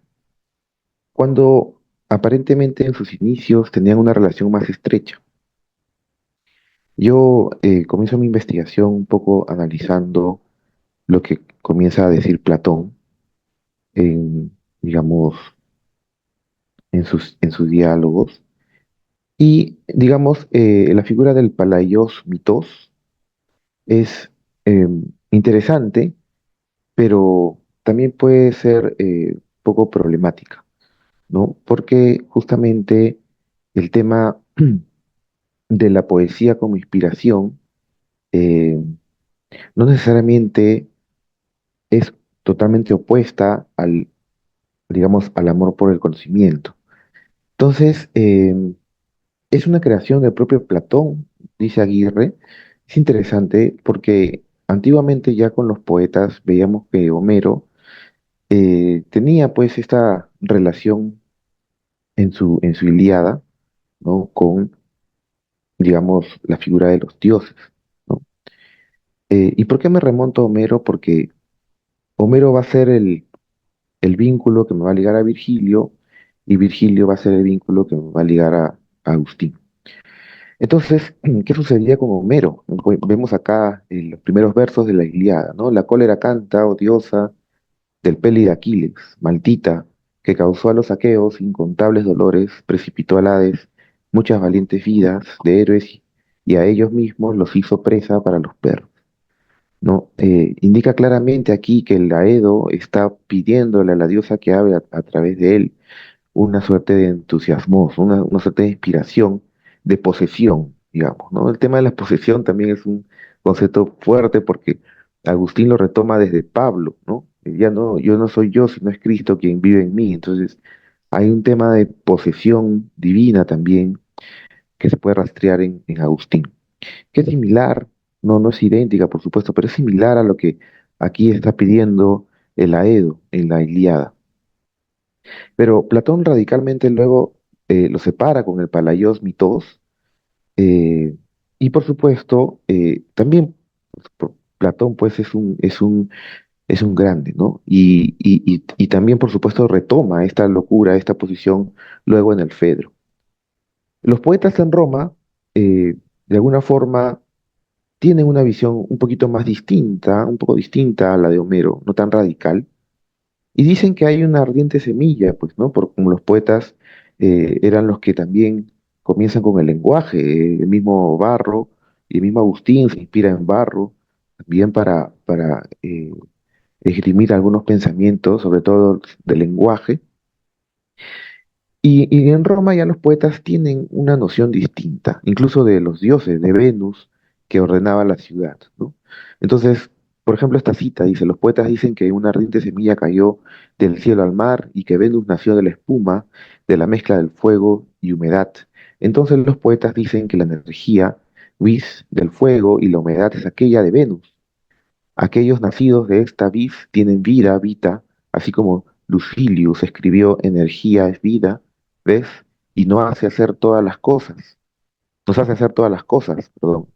cuando aparentemente en sus inicios tenían una relación más estrecha? Yo comienzo mi investigación un poco analizando lo que comienza a decir Platón en, digamos, en sus diálogos. Y, digamos, la figura del palaios mitos es eh, interesante, pero también puede ser poco problemática, ¿no? Porque justamente el tema de la poesía como inspiración eh, no necesariamente es totalmente opuesta al, digamos, al amor por el conocimiento. Entonces, es una creación del propio Platón, dice Aguirre. Es interesante porque antiguamente ya con los poetas veíamos que Homero tenía pues esta relación en su Ilíada, ¿no? Con, digamos, la figura de los dioses, ¿no? ¿Y por qué me remonto a Homero? Porque Homero va a ser el vínculo que me va a ligar a Virgilio y Virgilio va a ser el vínculo que me va a ligar a Agustín. Entonces, ¿qué sucedía con Homero? Vemos acá en los primeros versos de la Ilíada, ¿no? La cólera canta, odiosa, del peli de Aquiles, maldita, que causó a los aqueos incontables dolores, precipitó al Hades muchas valientes vidas de héroes y a ellos mismos los hizo presa para los perros, ¿no? Indica claramente aquí que el Aedo está pidiéndole a la diosa que hable a través de él una suerte de entusiasmo, una suerte de inspiración, de posesión, digamos, ¿no? El tema de la posesión también es un concepto fuerte porque Agustín lo retoma desde Pablo, ¿no? Ya no, yo no soy yo, sino es Cristo quien vive en mí. Entonces, hay un tema de posesión divina también. que se puede rastrear en Agustín, que es similar, no es idéntica, por supuesto, pero es similar a lo que aquí está pidiendo el Aedo en la Ilíada. Pero Platón radicalmente luego lo separa con el Palaios Mitos, eh, y por supuesto, también Platón pues es un grande, ¿no? Y también, por supuesto, retoma esta locura, esta posición luego en el Fedro. Los poetas en Roma, de alguna forma, tienen una visión un poquito más distinta, un poco distinta a la de Homero, no tan radical, y dicen que hay una ardiente semilla, pues, ¿no? Por, como los poetas eran los que también comienzan con el lenguaje, el mismo Barro y el mismo Agustín se inspira en Barro, también para esgrimir algunos pensamientos, sobre todo del lenguaje. Y en Roma ya los poetas tienen una noción distinta, incluso de los dioses, de Venus, que ordenaba la ciudad, ¿no? Entonces, por ejemplo, esta cita dice, los poetas dicen que una ardiente semilla cayó del cielo al mar y que Venus nació de la espuma, de la mezcla del fuego y humedad. Entonces los poetas dicen que la energía, vis, del fuego y la humedad es aquella de Venus. Aquellos nacidos de esta vis tienen vida, vita, así como Lucilius escribió energía es vida, ¿ves? Y no hace hacer todas las cosas, nos hace hacer todas las cosas, perdón.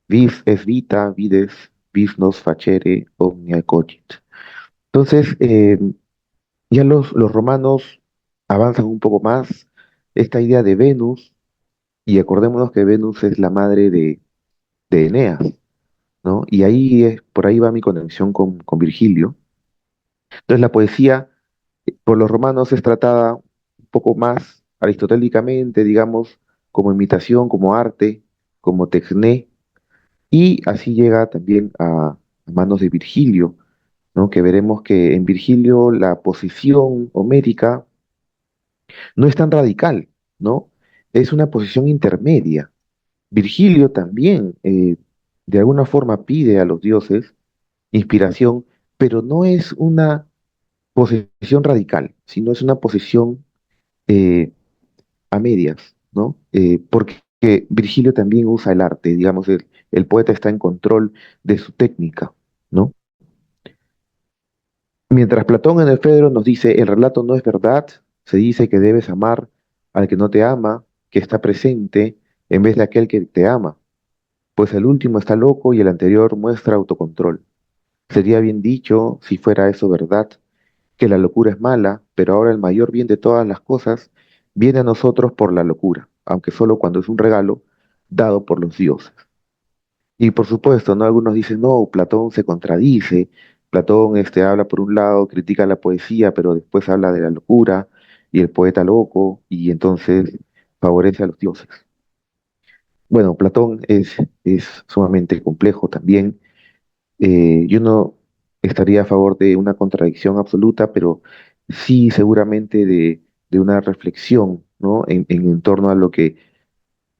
Vis es vita, vides, vis nos facere omnia cogit. Entonces, ya los romanos avanzan un poco más esta idea de Venus, y acordémonos que Venus es la madre de Eneas, ¿no? Y ahí es, por ahí va mi conexión con Virgilio. Entonces la poesía por los romanos es tratada un poco más aristotélicamente, digamos, como imitación, como arte, como tecné, y así llega también a manos de Virgilio, ¿no? Que veremos que en Virgilio la posición homérica no es tan radical, ¿no? Es una posición intermedia. Virgilio también, de alguna forma, pide a los dioses inspiración, pero no es una posición radical, sino es una posición eh, a medias, ¿no? Porque Virgilio también usa el arte, digamos, el poeta está en control de su técnica, ¿no? Mientras Platón en el Fedro nos dice, el relato no es verdad, se dice que debes amar al que no te ama, que está presente, en vez de aquel que te ama, pues el último está loco y el anterior muestra autocontrol. Sería bien dicho, si fuera eso verdad, que la locura es mala, pero ahora el mayor bien de todas las cosas viene a nosotros por la locura, aunque solo cuando es un regalo dado por los dioses. Y por supuesto, ¿no? Algunos dicen, no, Platón se contradice, Platón habla por un lado, critica la poesía, pero después habla de la locura y el poeta loco, y entonces favorece a los dioses. Bueno, Platón es sumamente complejo también. Yo no estaría a favor de una contradicción absoluta, pero sí seguramente de una reflexión, ¿no? En torno a lo que,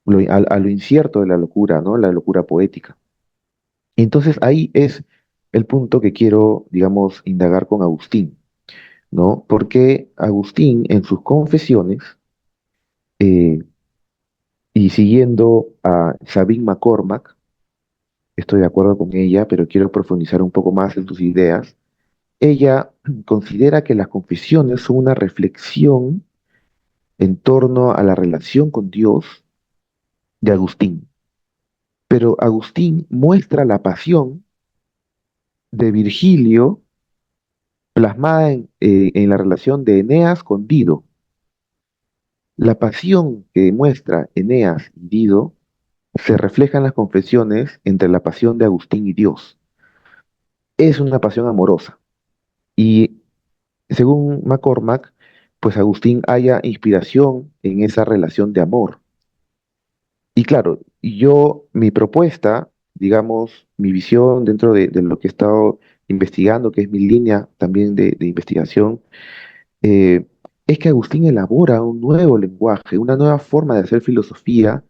a lo incierto de la locura, ¿no? La locura poética. Y entonces ahí es el punto que quiero, digamos, indagar con Agustín, ¿no? Porque Agustín en sus confesiones, eh, y siguiendo a Sabine McCormack, estoy de acuerdo con ella, pero quiero profundizar un poco más en sus ideas. Ella considera que las confesiones son una reflexión en torno a la relación con Dios de Agustín, pero Agustín muestra la pasión de Virgilio plasmada en la relación de Eneas con Dido. La pasión que muestra Eneas y Dido se refleja en las confesiones entre la pasión de Agustín y Dios. Es una pasión amorosa. Y según McCormack, pues Agustín halla inspiración en esa relación de amor. Y claro, mi propuesta, digamos, mi visión dentro de lo que he estado investigando, que es mi línea también de investigación, eh, es que Agustín elabora un nuevo lenguaje, una nueva forma de hacer filosofía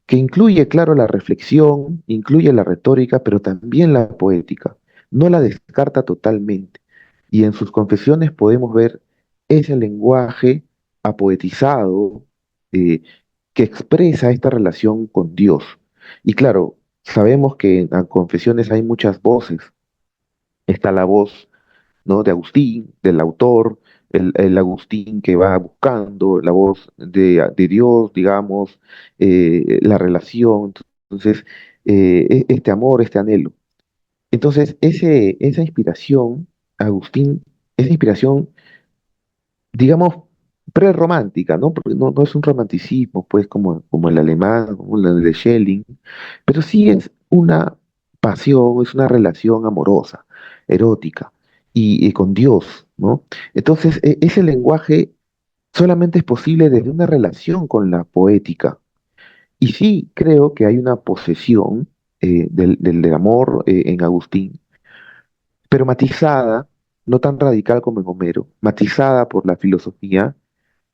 que incluye, claro, la reflexión, incluye la retórica, pero también la poética. No la descarta totalmente. Y en sus confesiones podemos ver ese lenguaje apoetizado, eh, que expresa esta relación con Dios. Y claro, sabemos que en las confesiones hay muchas voces. Está la voz, ¿no? De Agustín, del autor, el Agustín que va buscando, la voz de Dios, digamos, la relación. Entonces, este amor, este anhelo. Entonces, esa inspiración, Agustín, esa inspiración, digamos, prerromántica, ¿no? Porque no es un romanticismo, pues, como el alemán, como el de Schelling, pero sí es una pasión, es una relación amorosa, erótica, y con Dios, ¿no? Entonces, ese lenguaje solamente es posible desde una relación con la poética. Y sí creo que hay una posesión del amor en Agustín, pero matizada, no tan radical como en Homero, matizada por la filosofía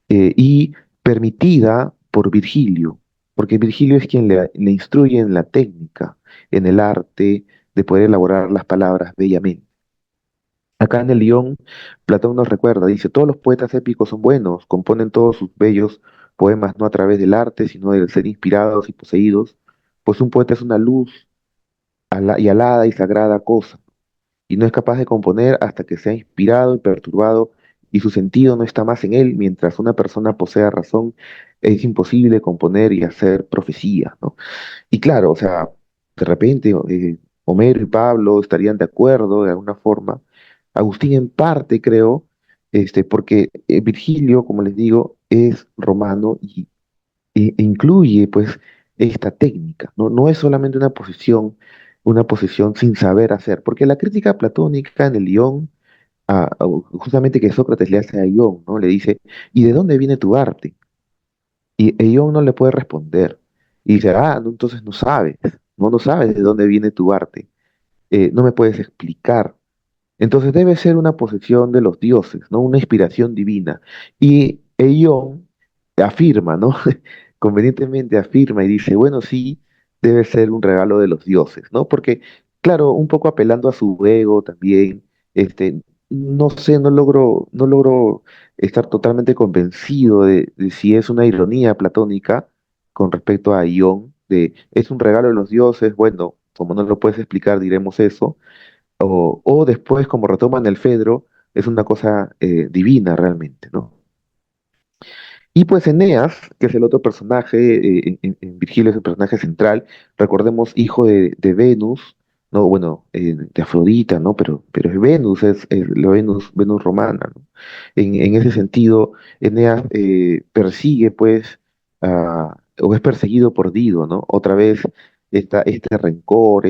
y permitida por Virgilio, porque Virgilio es quien le instruye en la técnica, en el arte de poder elaborar las palabras bellamente. Acá en el León, Platón nos recuerda, dice, todos los poetas épicos son buenos, componen todos sus bellos poemas no a través del arte, sino del ser inspirados y poseídos, pues un poeta es una luz y alada y sagrada cosa y no es capaz de componer hasta que sea inspirado y perturbado, y su sentido no está más en él, mientras una persona posea razón, es imposible componer y hacer profecía, ¿no? Y claro, o sea, de repente Homero y Pablo estarían de acuerdo de alguna forma, Agustín en parte creo, porque Virgilio, como les digo, es romano e incluye pues esta técnica, ¿no? No es solamente una posición sin saber hacer, porque la crítica platónica en el Ión, justamente que Sócrates le hace a Ión, ¿no? Le dice, ¿y de dónde viene tu arte? Y Ión no le puede responder. Y dice, no, entonces no sabes de dónde viene tu arte, no me puedes explicar. Entonces debe ser una posesión de los dioses, ¿no? Una inspiración divina. Y Eion afirma, ¿no? Convenientemente afirma y dice, bueno, sí, debe ser un regalo de los dioses, ¿no? Porque, claro, un poco apelando a su ego también, no sé, no logro estar totalmente convencido de si es una ironía platónica con respecto a Ion, de es un regalo de los dioses, bueno, como no lo puedes explicar, diremos eso o después, como retoman el Fedro, es una cosa divina realmente, ¿no? Y pues Eneas, que es el otro personaje, en Virgilio es el personaje central, recordemos, hijo de Venus, no, bueno, de Afrodita, ¿no? Pero es Venus, es la Venus romana, ¿no? En ese sentido, Eneas persigue, pues, o es perseguido por Dido, ¿no? Otra vez, este rencor,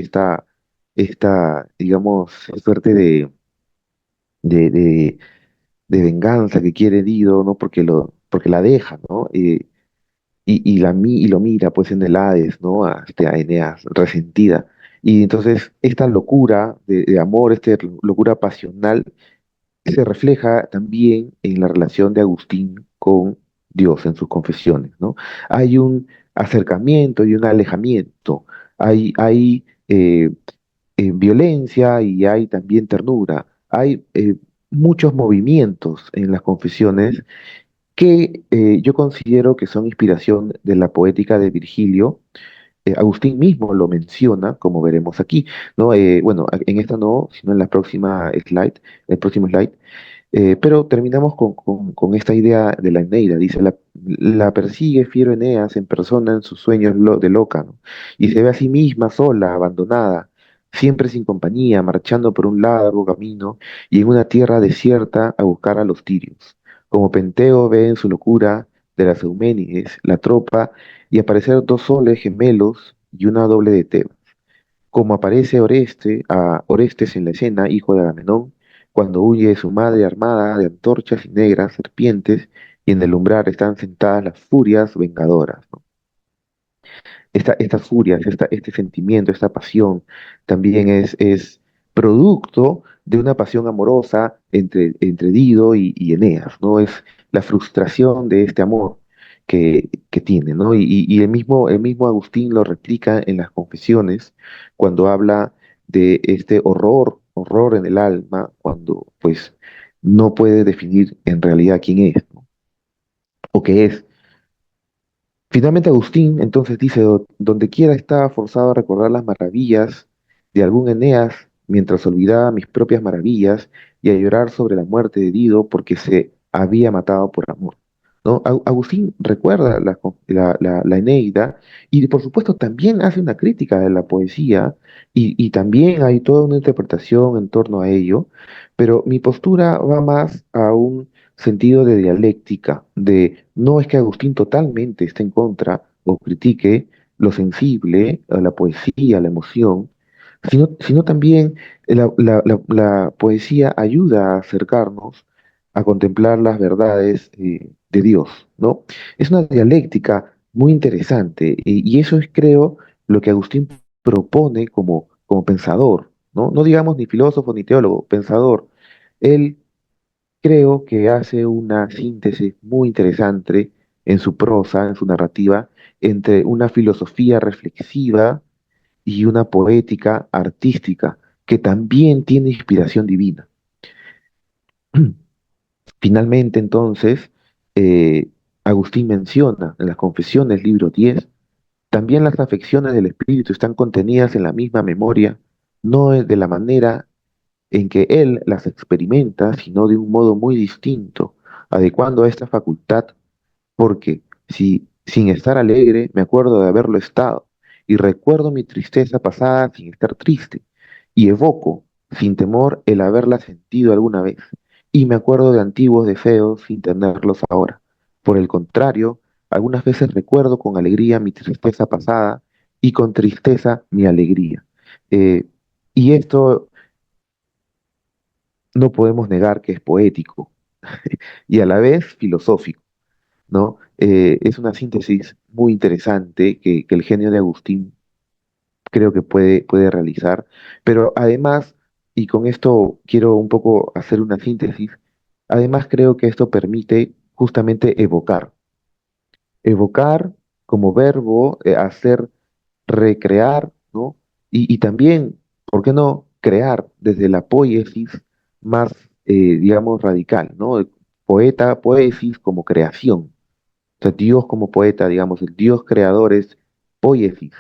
digamos, suerte de, de, de venganza que quiere Dido, ¿no? Porque la deja, ¿no? Y lo mira pues en el Hades, ¿no? A Eneas, resentida. Y entonces esta locura de amor, esta locura pasional, se refleja también en la relación de Agustín con Dios en sus confesiones, ¿no? Hay un acercamiento y un alejamiento, hay violencia y hay también ternura, hay muchos movimientos en las confesiones que yo considero que son inspiración de la poética de Virgilio. Agustín mismo lo menciona, como veremos aquí, ¿no? Bueno, en esta no, sino en la próxima slide, el próximo slide. Pero terminamos con esta idea de la Eneida. Dice, la persigue fiero Eneas en persona en sus sueños de loca, ¿no? Y se ve a sí misma sola, abandonada, siempre sin compañía, marchando por un largo camino y en una tierra desierta a buscar a los tirios. Como Penteo ve en su locura de las Euménides la tropa y aparecer dos soles gemelos y una doble de Tebas como aparece Orestes en la escena, hijo de Agamenón, cuando huye de su madre armada de antorchas y negras serpientes, y en el umbral están sentadas las furias vengadoras, ¿no? Estas furias, este sentimiento, esta pasión, también es producto de una pasión amorosa entre Dido y Eneas, ¿no? Es la frustración de este amor que tiene, ¿no? Y el mismo Agustín lo replica en las confesiones cuando habla de este horror en el alma, cuando pues no puede definir en realidad quién es, ¿no? O qué es. Finalmente Agustín entonces dice, Donde quiera estaba forzado a recordar las maravillas de algún Eneas, mientras olvidaba mis propias maravillas, y a llorar sobre la muerte de Dido porque se había matado por amor. ¿No? Agustín recuerda la Eneida y por supuesto también hace una crítica de la poesía y también hay toda una interpretación en torno a ello, pero mi postura va más a un sentido de dialéctica, de no es que Agustín totalmente esté en contra o critique lo sensible, a la poesía, la emoción, sino también la poesía ayuda a acercarnos a contemplar las verdades de Dios, ¿no? Es una dialéctica muy interesante y eso es, creo, lo que Agustín propone como pensador, ¿no? No digamos ni filósofo ni teólogo, pensador. Él creo que hace una síntesis muy interesante en su prosa, en su narrativa, entre una filosofía reflexiva y una poética artística que también tiene inspiración divina. Finalmente, entonces, Agustín menciona en las Confesiones, libro 10, también las afecciones del espíritu están contenidas en la misma memoria, no de la manera en que él las experimenta, sino de un modo muy distinto, adecuando a esta facultad, porque si sin estar alegre me acuerdo de haberlo estado, y recuerdo mi tristeza pasada sin estar triste, y evoco sin temor el haberla sentido alguna vez, y me acuerdo de antiguos deseos sin tenerlos ahora. Por el contrario, algunas veces recuerdo con alegría mi tristeza pasada y con tristeza mi alegría. Eh, y esto no podemos negar que es poético y a la vez filosófico, ¿no? Es una síntesis muy interesante que el genio de Agustín creo que puede realizar, pero además, y con esto quiero un poco hacer una síntesis, además creo que esto permite justamente evocar como verbo, hacer recrear, ¿no? Y también, ¿por qué no crear desde la poiesis más, digamos, radical, ¿no? Poeta, poesis como creación. O sea, Dios como poeta, digamos, el Dios creador es poiesis.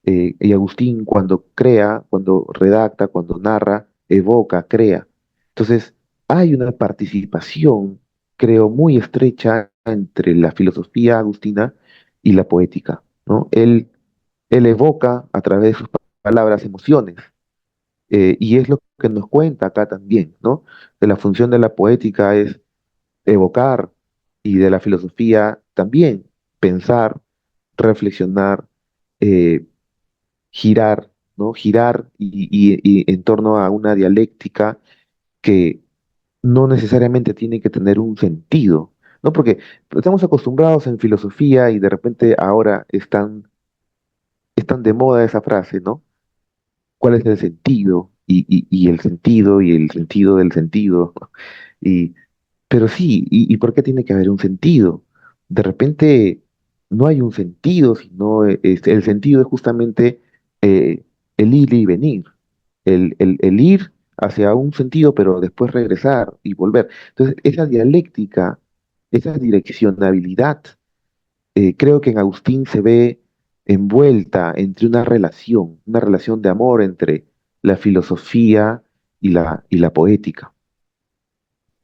Y Agustín cuando crea, cuando redacta, cuando narra, evoca, crea. Entonces, hay una participación, creo, muy estrecha entre la filosofía agustina y la poética, ¿no? Él evoca a través de sus palabras emociones, y es lo que nos cuenta acá también, ¿no? De la función de la poética es evocar y de la filosofía también pensar, reflexionar, eh, girar, ¿no? Girar y en torno a una dialéctica que no necesariamente tiene que tener un sentido, ¿no? Porque estamos acostumbrados en filosofía y de repente ahora están de moda esa frase, ¿no? ¿Cuál es el sentido? Y el sentido y el sentido del sentido. Y, pero sí, ¿y por qué tiene que haber un sentido? De repente no hay un sentido, sino el sentido es justamente eh, el ir y venir, el ir hacia un sentido, pero después regresar y volver. Entonces, esa dialéctica, esa direccionabilidad, creo que en Agustín se ve envuelta entre una relación de amor entre la filosofía y la poética.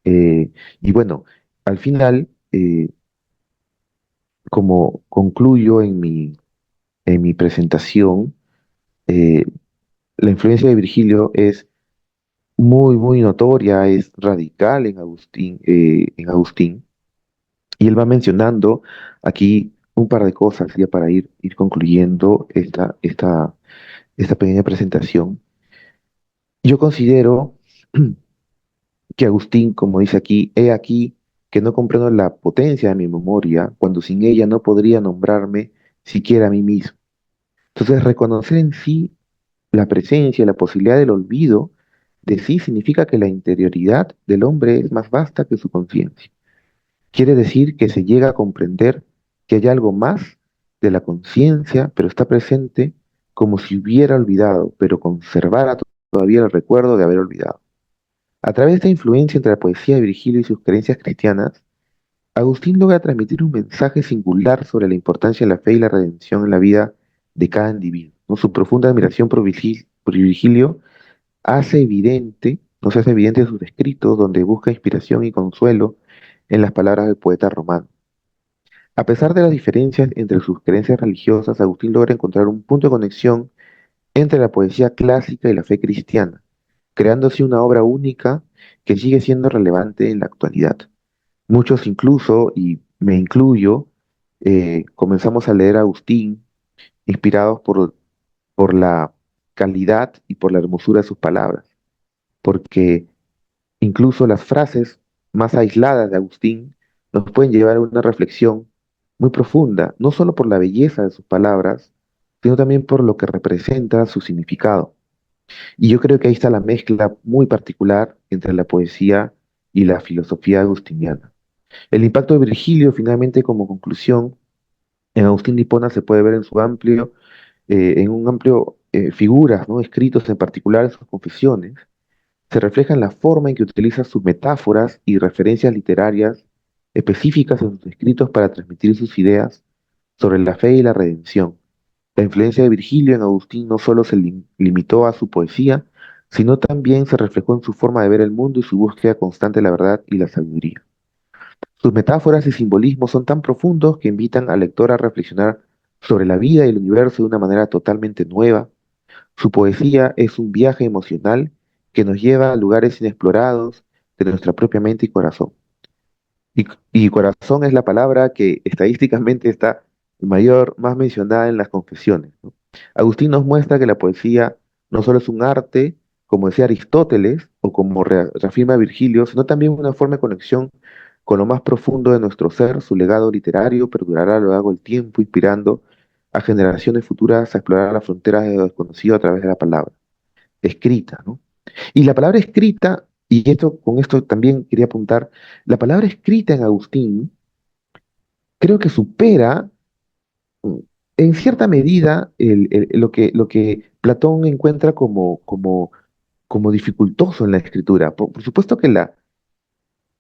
Y bueno, al final, como concluyo en mi presentación, eh, la influencia de Virgilio es muy, muy notoria, es radical en Agustín, y él va mencionando aquí un par de cosas ya para ir concluyendo esta pequeña presentación. Yo considero que Agustín, como dice aquí, he aquí que no comprendo la potencia de mi memoria, cuando sin ella no podría nombrarme siquiera a mí mismo. Entonces, reconocer en sí la presencia, la posibilidad del olvido de sí significa que la interioridad del hombre es más vasta que su conciencia. Quiere decir que se llega a comprender que hay algo más de la conciencia, pero está presente como si hubiera olvidado, pero conservara todavía el recuerdo de haber olvidado. A través de esta influencia entre la poesía de Virgilio y sus creencias cristianas, Agustín logra transmitir un mensaje singular sobre la importancia de la fe y la redención en la vida de cada individuo, ¿no? Su profunda admiración por Virgilio nos hace evidente en sus escritos, donde busca inspiración y consuelo en las palabras del poeta romano. A pesar de las diferencias entre sus creencias religiosas, Agustín logra encontrar un punto de conexión entre la poesía clásica y la fe cristiana, creando así una obra única que sigue siendo relevante en la actualidad. Muchos incluso, y me incluyo, comenzamos a leer a Agustín inspirados por la calidad y por la hermosura de sus palabras, porque incluso las frases más aisladas de Agustín nos pueden llevar a una reflexión muy profunda, no solo por la belleza de sus palabras, sino también por lo que representa su significado. Y yo creo que ahí está la mezcla muy particular entre la poesía y la filosofía agustiniana. El impacto de Virgilio, finalmente, como conclusión, en Agustín de Hipona se puede ver en un amplio figuras, ¿no? Escritos en particular en sus confesiones, se refleja en la forma en que utiliza sus metáforas y referencias literarias específicas en sus escritos para transmitir sus ideas sobre la fe y la redención. La influencia de Virgilio en Agustín no solo se limitó a su poesía, sino también se reflejó en su forma de ver el mundo y su búsqueda constante de la verdad y la sabiduría. Sus metáforas y simbolismos son tan profundos que invitan al lector a reflexionar sobre la vida y el universo de una manera totalmente nueva. Su poesía es un viaje emocional que nos lleva a lugares inexplorados de nuestra propia mente y corazón. Y corazón es la palabra que estadísticamente está más mencionada en las confesiones, ¿no? Agustín nos muestra que la poesía no solo es un arte, como decía Aristóteles, o como reafirma Virgilio, sino también una forma de conexión con lo más profundo de nuestro ser. Su legado literario perdurará a lo largo del tiempo, inspirando a generaciones futuras a explorar las fronteras de lo desconocido a través de la palabra escrita, ¿no? Y la palabra escrita, y con esto también quería apuntar, la palabra escrita en Agustín creo que supera mm, en cierta medida lo que Platón encuentra como dificultoso en la escritura. Por supuesto que la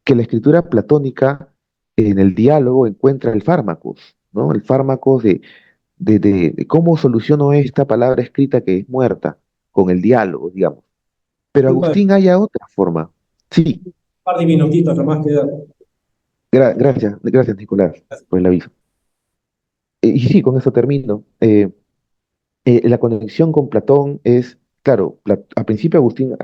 escritura platónica en el diálogo encuentra el fármacos, ¿no? El fármaco de cómo soluciono esta palabra escrita que es muerta con el diálogo, digamos. Pero Disculpa, Agustín haya otra forma. Sí, un par de minutitos nomás queda. gracias Nicolás por el aviso. Y sí, con eso termino. La conexión con Platón es, claro, al principio Agustín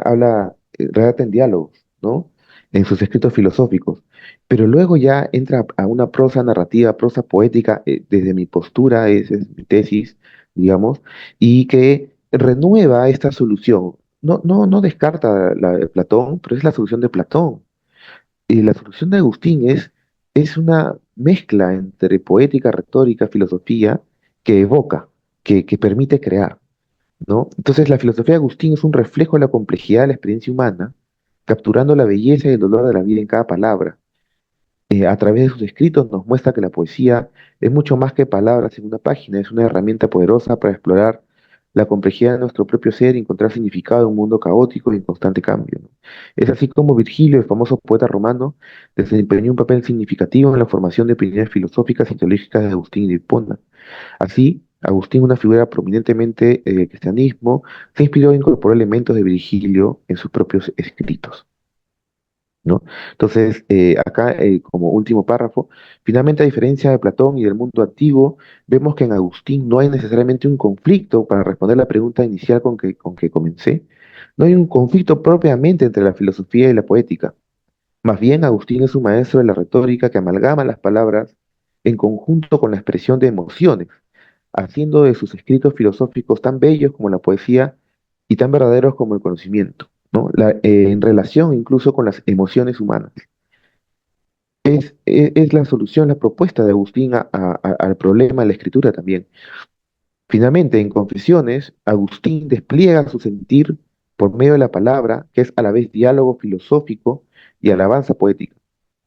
redacta en diálogos, ¿no? En sus escritos filosóficos, pero luego ya entra a una prosa narrativa, prosa poética, desde mi postura, esa es mi tesis, digamos, y que renueva esta solución. No descarta la de Platón, pero es la solución de Platón. Y la solución de Agustín es una mezcla entre poética, retórica, filosofía que evoca, que permite crear, ¿no? Entonces la filosofía de Agustín es un reflejo de la complejidad de la experiencia humana, capturando la belleza y el dolor de la vida en cada palabra. A través de sus escritos nos muestra que la poesía es mucho más que palabras en una página, es una herramienta poderosa para explorar la complejidad de nuestro propio ser y encontrar significado en un mundo caótico y en constante cambio, ¿no? Es así como Virgilio, el famoso poeta romano, desempeñó un papel significativo en la formación de opiniones filosóficas y teológicas de Agustín de Hipona. Así, Agustín, una figura prominentemente del cristianismo, se inspiró e incorporó elementos de Virgilio en sus propios escritos, ¿no? Entonces, acá, como último párrafo, finalmente, a diferencia de Platón y del mundo antiguo, vemos que en Agustín no hay necesariamente un conflicto para responder la pregunta inicial con que comencé. No hay un conflicto propiamente entre la filosofía y la poética. Más bien, Agustín es un maestro de la retórica que amalgama las palabras en conjunto con la expresión de emociones, haciendo de sus escritos filosóficos tan bellos como la poesía y tan verdaderos como el conocimiento, ¿no? En relación incluso con las emociones humanas. Es la solución, la propuesta de Agustín al problema de la escritura también. Finalmente, en Confesiones, Agustín despliega su sentir por medio de la palabra, que es a la vez diálogo filosófico y alabanza poética.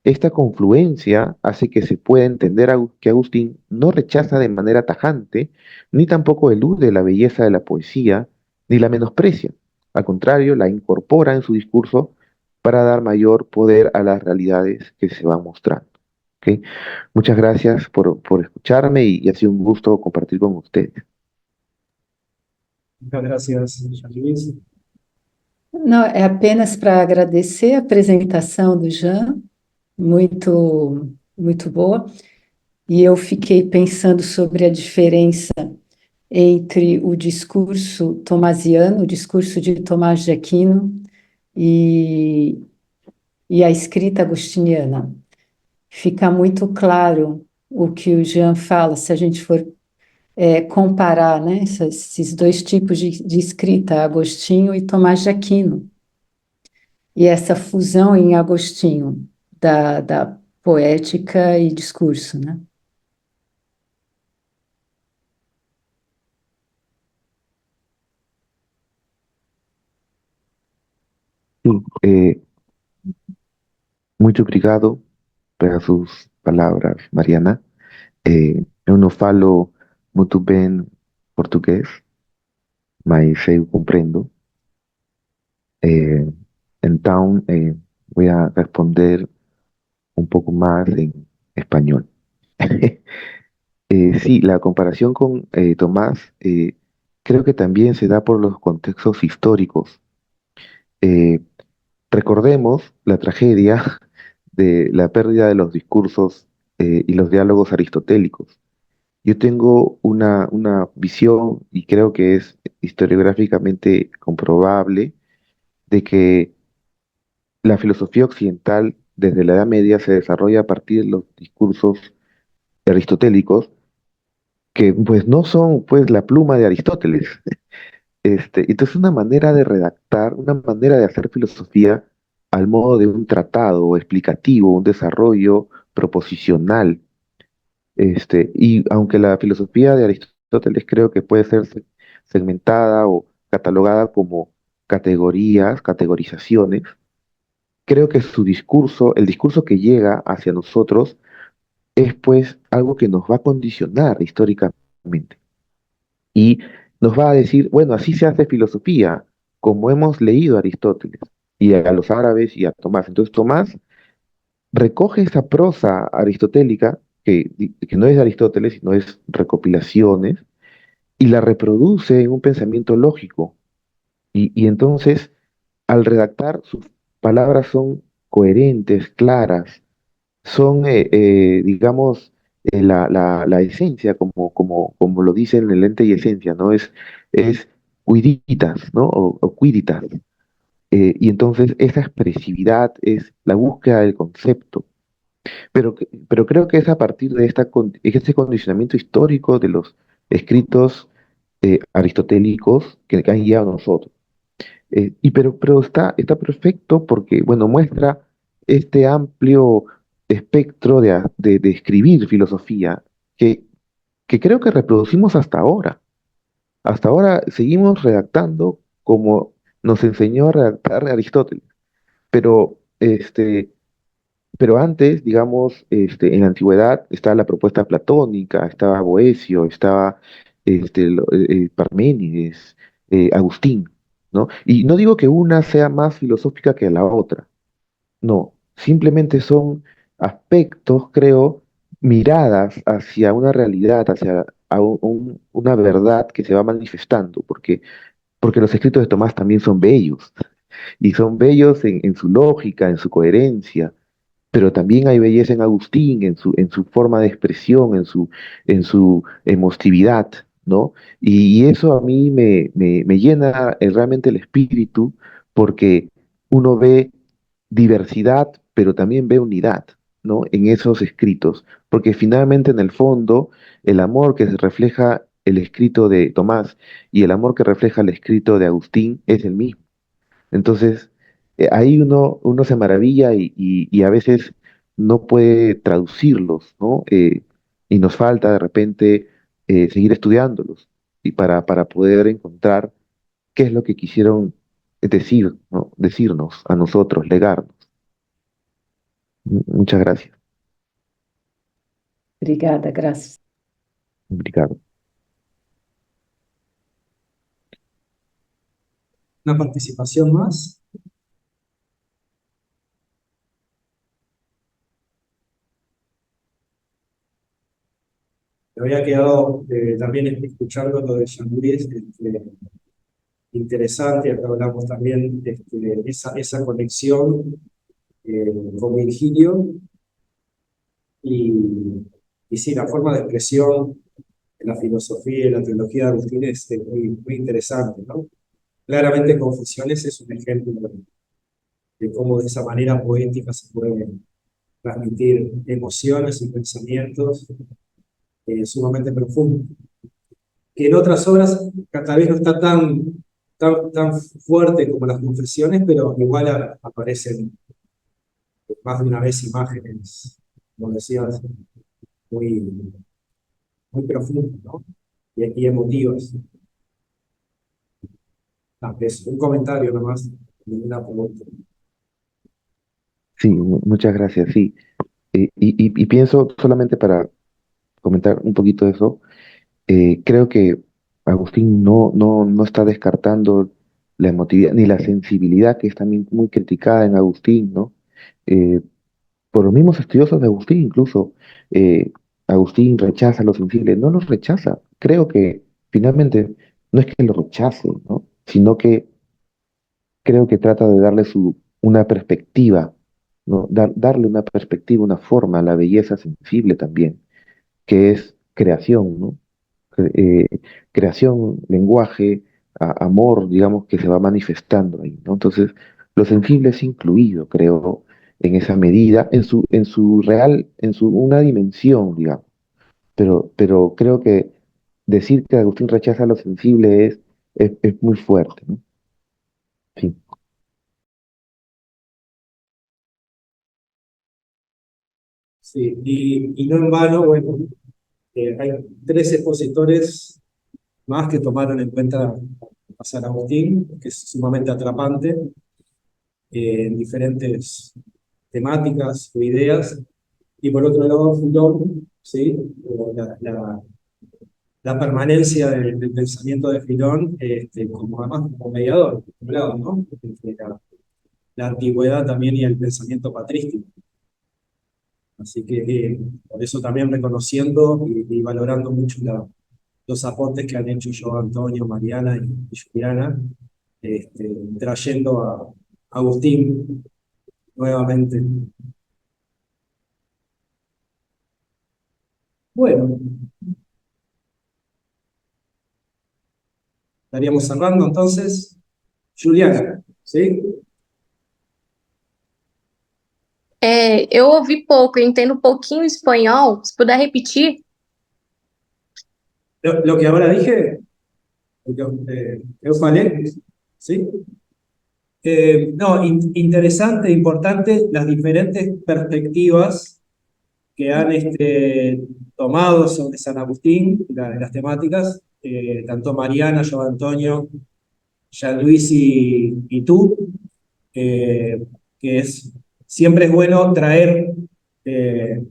Esta confluencia hace que se pueda entender que Agustín no rechaza de manera tajante, ni tampoco elude la belleza de la poesía, ni la menosprecia. Al contrario, la incorpora en su discurso para dar mayor poder a las realidades que se van mostrando. ¿ok? Muchas gracias por escucharme y ha sido un gusto compartir con ustedes. Muchas gracias, Jean-Louis. Não, é apenas para agradecer a apresentação do Jean, muito boa. E eu fiquei pensando sobre a diferença entre o discurso tomasiano, o discurso de Tomás de Aquino e, e a escrita agostiniana. Fica muito claro o que o Jean fala, se a gente for comparar, né, esses dois tipos de escrita, Agostinho e Tomás de Aquino. E essa fusão em Agostinho da poética e discurso, né? Sí, muito obrigado pelas suas palavras, Mariana. Eu não falo muito bem português, mas eu compreendo. Eh, então, vou a responder un poco más en español. Sí, la comparación con Tomás creo que también se da por los contextos históricos. Eh, Recordemos la tragedia de la pérdida de los discursos y los diálogos aristotélicos. Yo tengo una visión, y creo que es historiográficamente comprobable, de que la filosofía occidental desde la Edad Media se desarrolla a partir de los discursos aristotélicos, que pues no son pues la pluma de Aristóteles. Entonces una manera de redactar, una manera de hacer filosofía al modo de un tratado explicativo, un desarrollo proposicional. Y aunque la filosofía de Aristóteles creo que puede ser segmentada o catalogada como categorías, categorizaciones, creo que su discurso, el discurso que llega hacia nosotros, es pues algo que nos va a condicionar históricamente y nos va a decir, bueno, así se hace filosofía, como hemos leído a Aristóteles y a los árabes y a Tomás. Entonces Tomás recoge esa prosa aristotélica, que no es de Aristóteles, sino es recopilaciones, y la reproduce en un pensamiento lógico. Y entonces, al redactar, sus palabras son coherentes, claras, son, digamos, la esencia, como lo dice en el ente y esencia, ¿no? Es cuiditas, ¿no? O cuiditas. Y entonces esa expresividad es la búsqueda del concepto. Pero creo que es a partir de este condicionamiento histórico de los escritos aristotélicos que han guiado a nosotros. Pero está perfecto porque, bueno, muestra este amplio espectro de escribir filosofía que, que creo que reproducimos hasta ahora. Hasta ahora seguimos redactando como nos enseñó a redactar Aristóteles, pero, pero antes, digamos, en la antigüedad estaba la propuesta platónica, estaba Boecio, estaba Parménides, Agustín, ¿no? Y no digo que una sea más filosófica que la otra, no, simplemente son aspectos, creo, miradas hacia una realidad, hacia una verdad que se va manifestando, porque los escritos de Tomás también son bellos, y son bellos en su lógica, en su coherencia, pero también hay belleza en Agustín, en su forma de expresión, en su emotividad, ¿no? Y eso a mí me llena realmente el espíritu porque uno ve diversidad, pero también ve unidad, ¿no? En esos escritos, porque finalmente en el fondo el amor que se refleja el escrito de Tomás y el amor que refleja el escrito de Agustín es el mismo. Entonces, ahí uno se maravilla y a veces no puede traducirlos, ¿no? Y nos falta de repente seguir estudiándolos y para poder encontrar qué es lo que quisieron decir, ¿no? Decirnos a nosotros, legarnos. Muchas gracias. Obrigada, Graça. Obrigado. Una participación más. me había quedado también escuchando lo de Jean Louis, interesante, acá hablamos también de esa conexión con Virgilio y, y sí, la forma de expresión en la filosofía y la teología de Agustín es muy interesante, ¿no? Claramente Confesiones es un ejemplo de cómo de esa manera poética se pueden transmitir emociones y pensamientos sumamente profundos, que en otras obras tal vez no está tan fuerte como las Confesiones, pero igual aparecen más de una vez imágenes, como decías, muy, muy profundas, ¿no? Y emotivas. Es un comentario nomás, ninguna pregunta. Sí, muchas gracias, sí. Y pienso solamente para comentar un poquito de eso, creo que Agustín no está descartando la emotividad ni la sensibilidad que es también muy criticada en Agustín, ¿no? Eh, por los mismos estudiosos de Agustín, incluso eh, Agustín rechaza lo sensible, no lo rechaza. Creo que finalmente no es que lo rechace, ¿no? Sino que creo que trata de darle una perspectiva, ¿no? Darle una perspectiva, una forma a la belleza sensible también, que es creación, ¿no? Creación, lenguaje, amor, digamos, que se va manifestando ahí, ¿no? Entonces, lo sensible es incluido, creo, en esa medida, en su real, una dimensión, digamos. Pero creo que decir que Agustín rechaza lo sensible es muy fuerte, ¿no? Sí. Sí, y no en vano, bueno, hay tres expositores más que tomaron en cuenta a San Agustín, que es sumamente atrapante en diferentes temáticas o ideas. Y por otro lado, Filón, ¿sí? O la permanencia del pensamiento de Filón, como además como mediador, por un lado, ¿no? Entre la antigüedad también y el pensamiento patrístico. Así que por eso también reconociendo y valorando mucho los aportes que han hecho yo, Antonio, Mariana y Juliana, trayendo a Agustín nuevamente. Bueno, estaríamos cerrando entonces. Juliana, ¿sí? Eu ouvi pouco, eu entendo um pouquinho espanhol. Se puder repetir. Lo que ahora dije, lo que falé, ¿sí? No, interesante, importante, las diferentes perspectivas que han tomado sobre San Agustín, las temáticas, tanto Mariana, yo, Antonio, Jean Luis y tú, que siempre es bueno traer eh,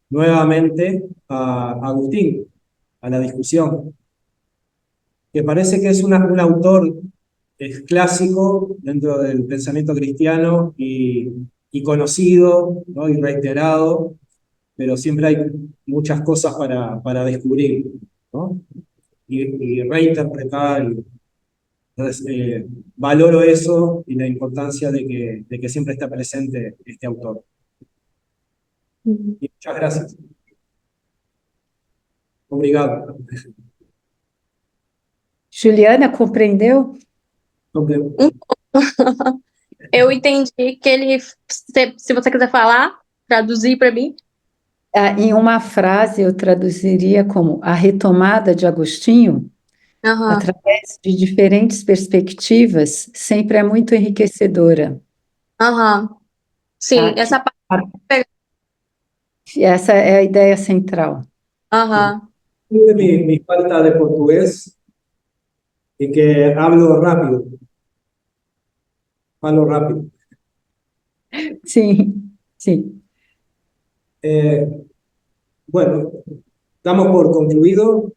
nuevamente a Agustín a la discusión, que parece que es un autor clásico dentro del pensamiento cristiano y conocido, ¿no? Y reiterado, pero siempre hay muchas cosas para descubrir, ¿no? Y reinterpretar. Entonces, valoro eso y la importancia de que siempre esté presente este autor. Y muchas gracias. Obrigado. Juliana, compreendeu? Eu entendi que ele, se você quiser falar, traduzir para mim. Em uma frase, eu traduziria como a retomada de Agostinho, Aham. através de diferentes perspectivas, sempre é muito enriquecedora. Aham. Sim, Tá? essa parte. Essa é a ideia central. Aham. Mi falta de portugués y que hablo rápido. Hablo rápido. Sim, sim. Bueno, damos por concluido.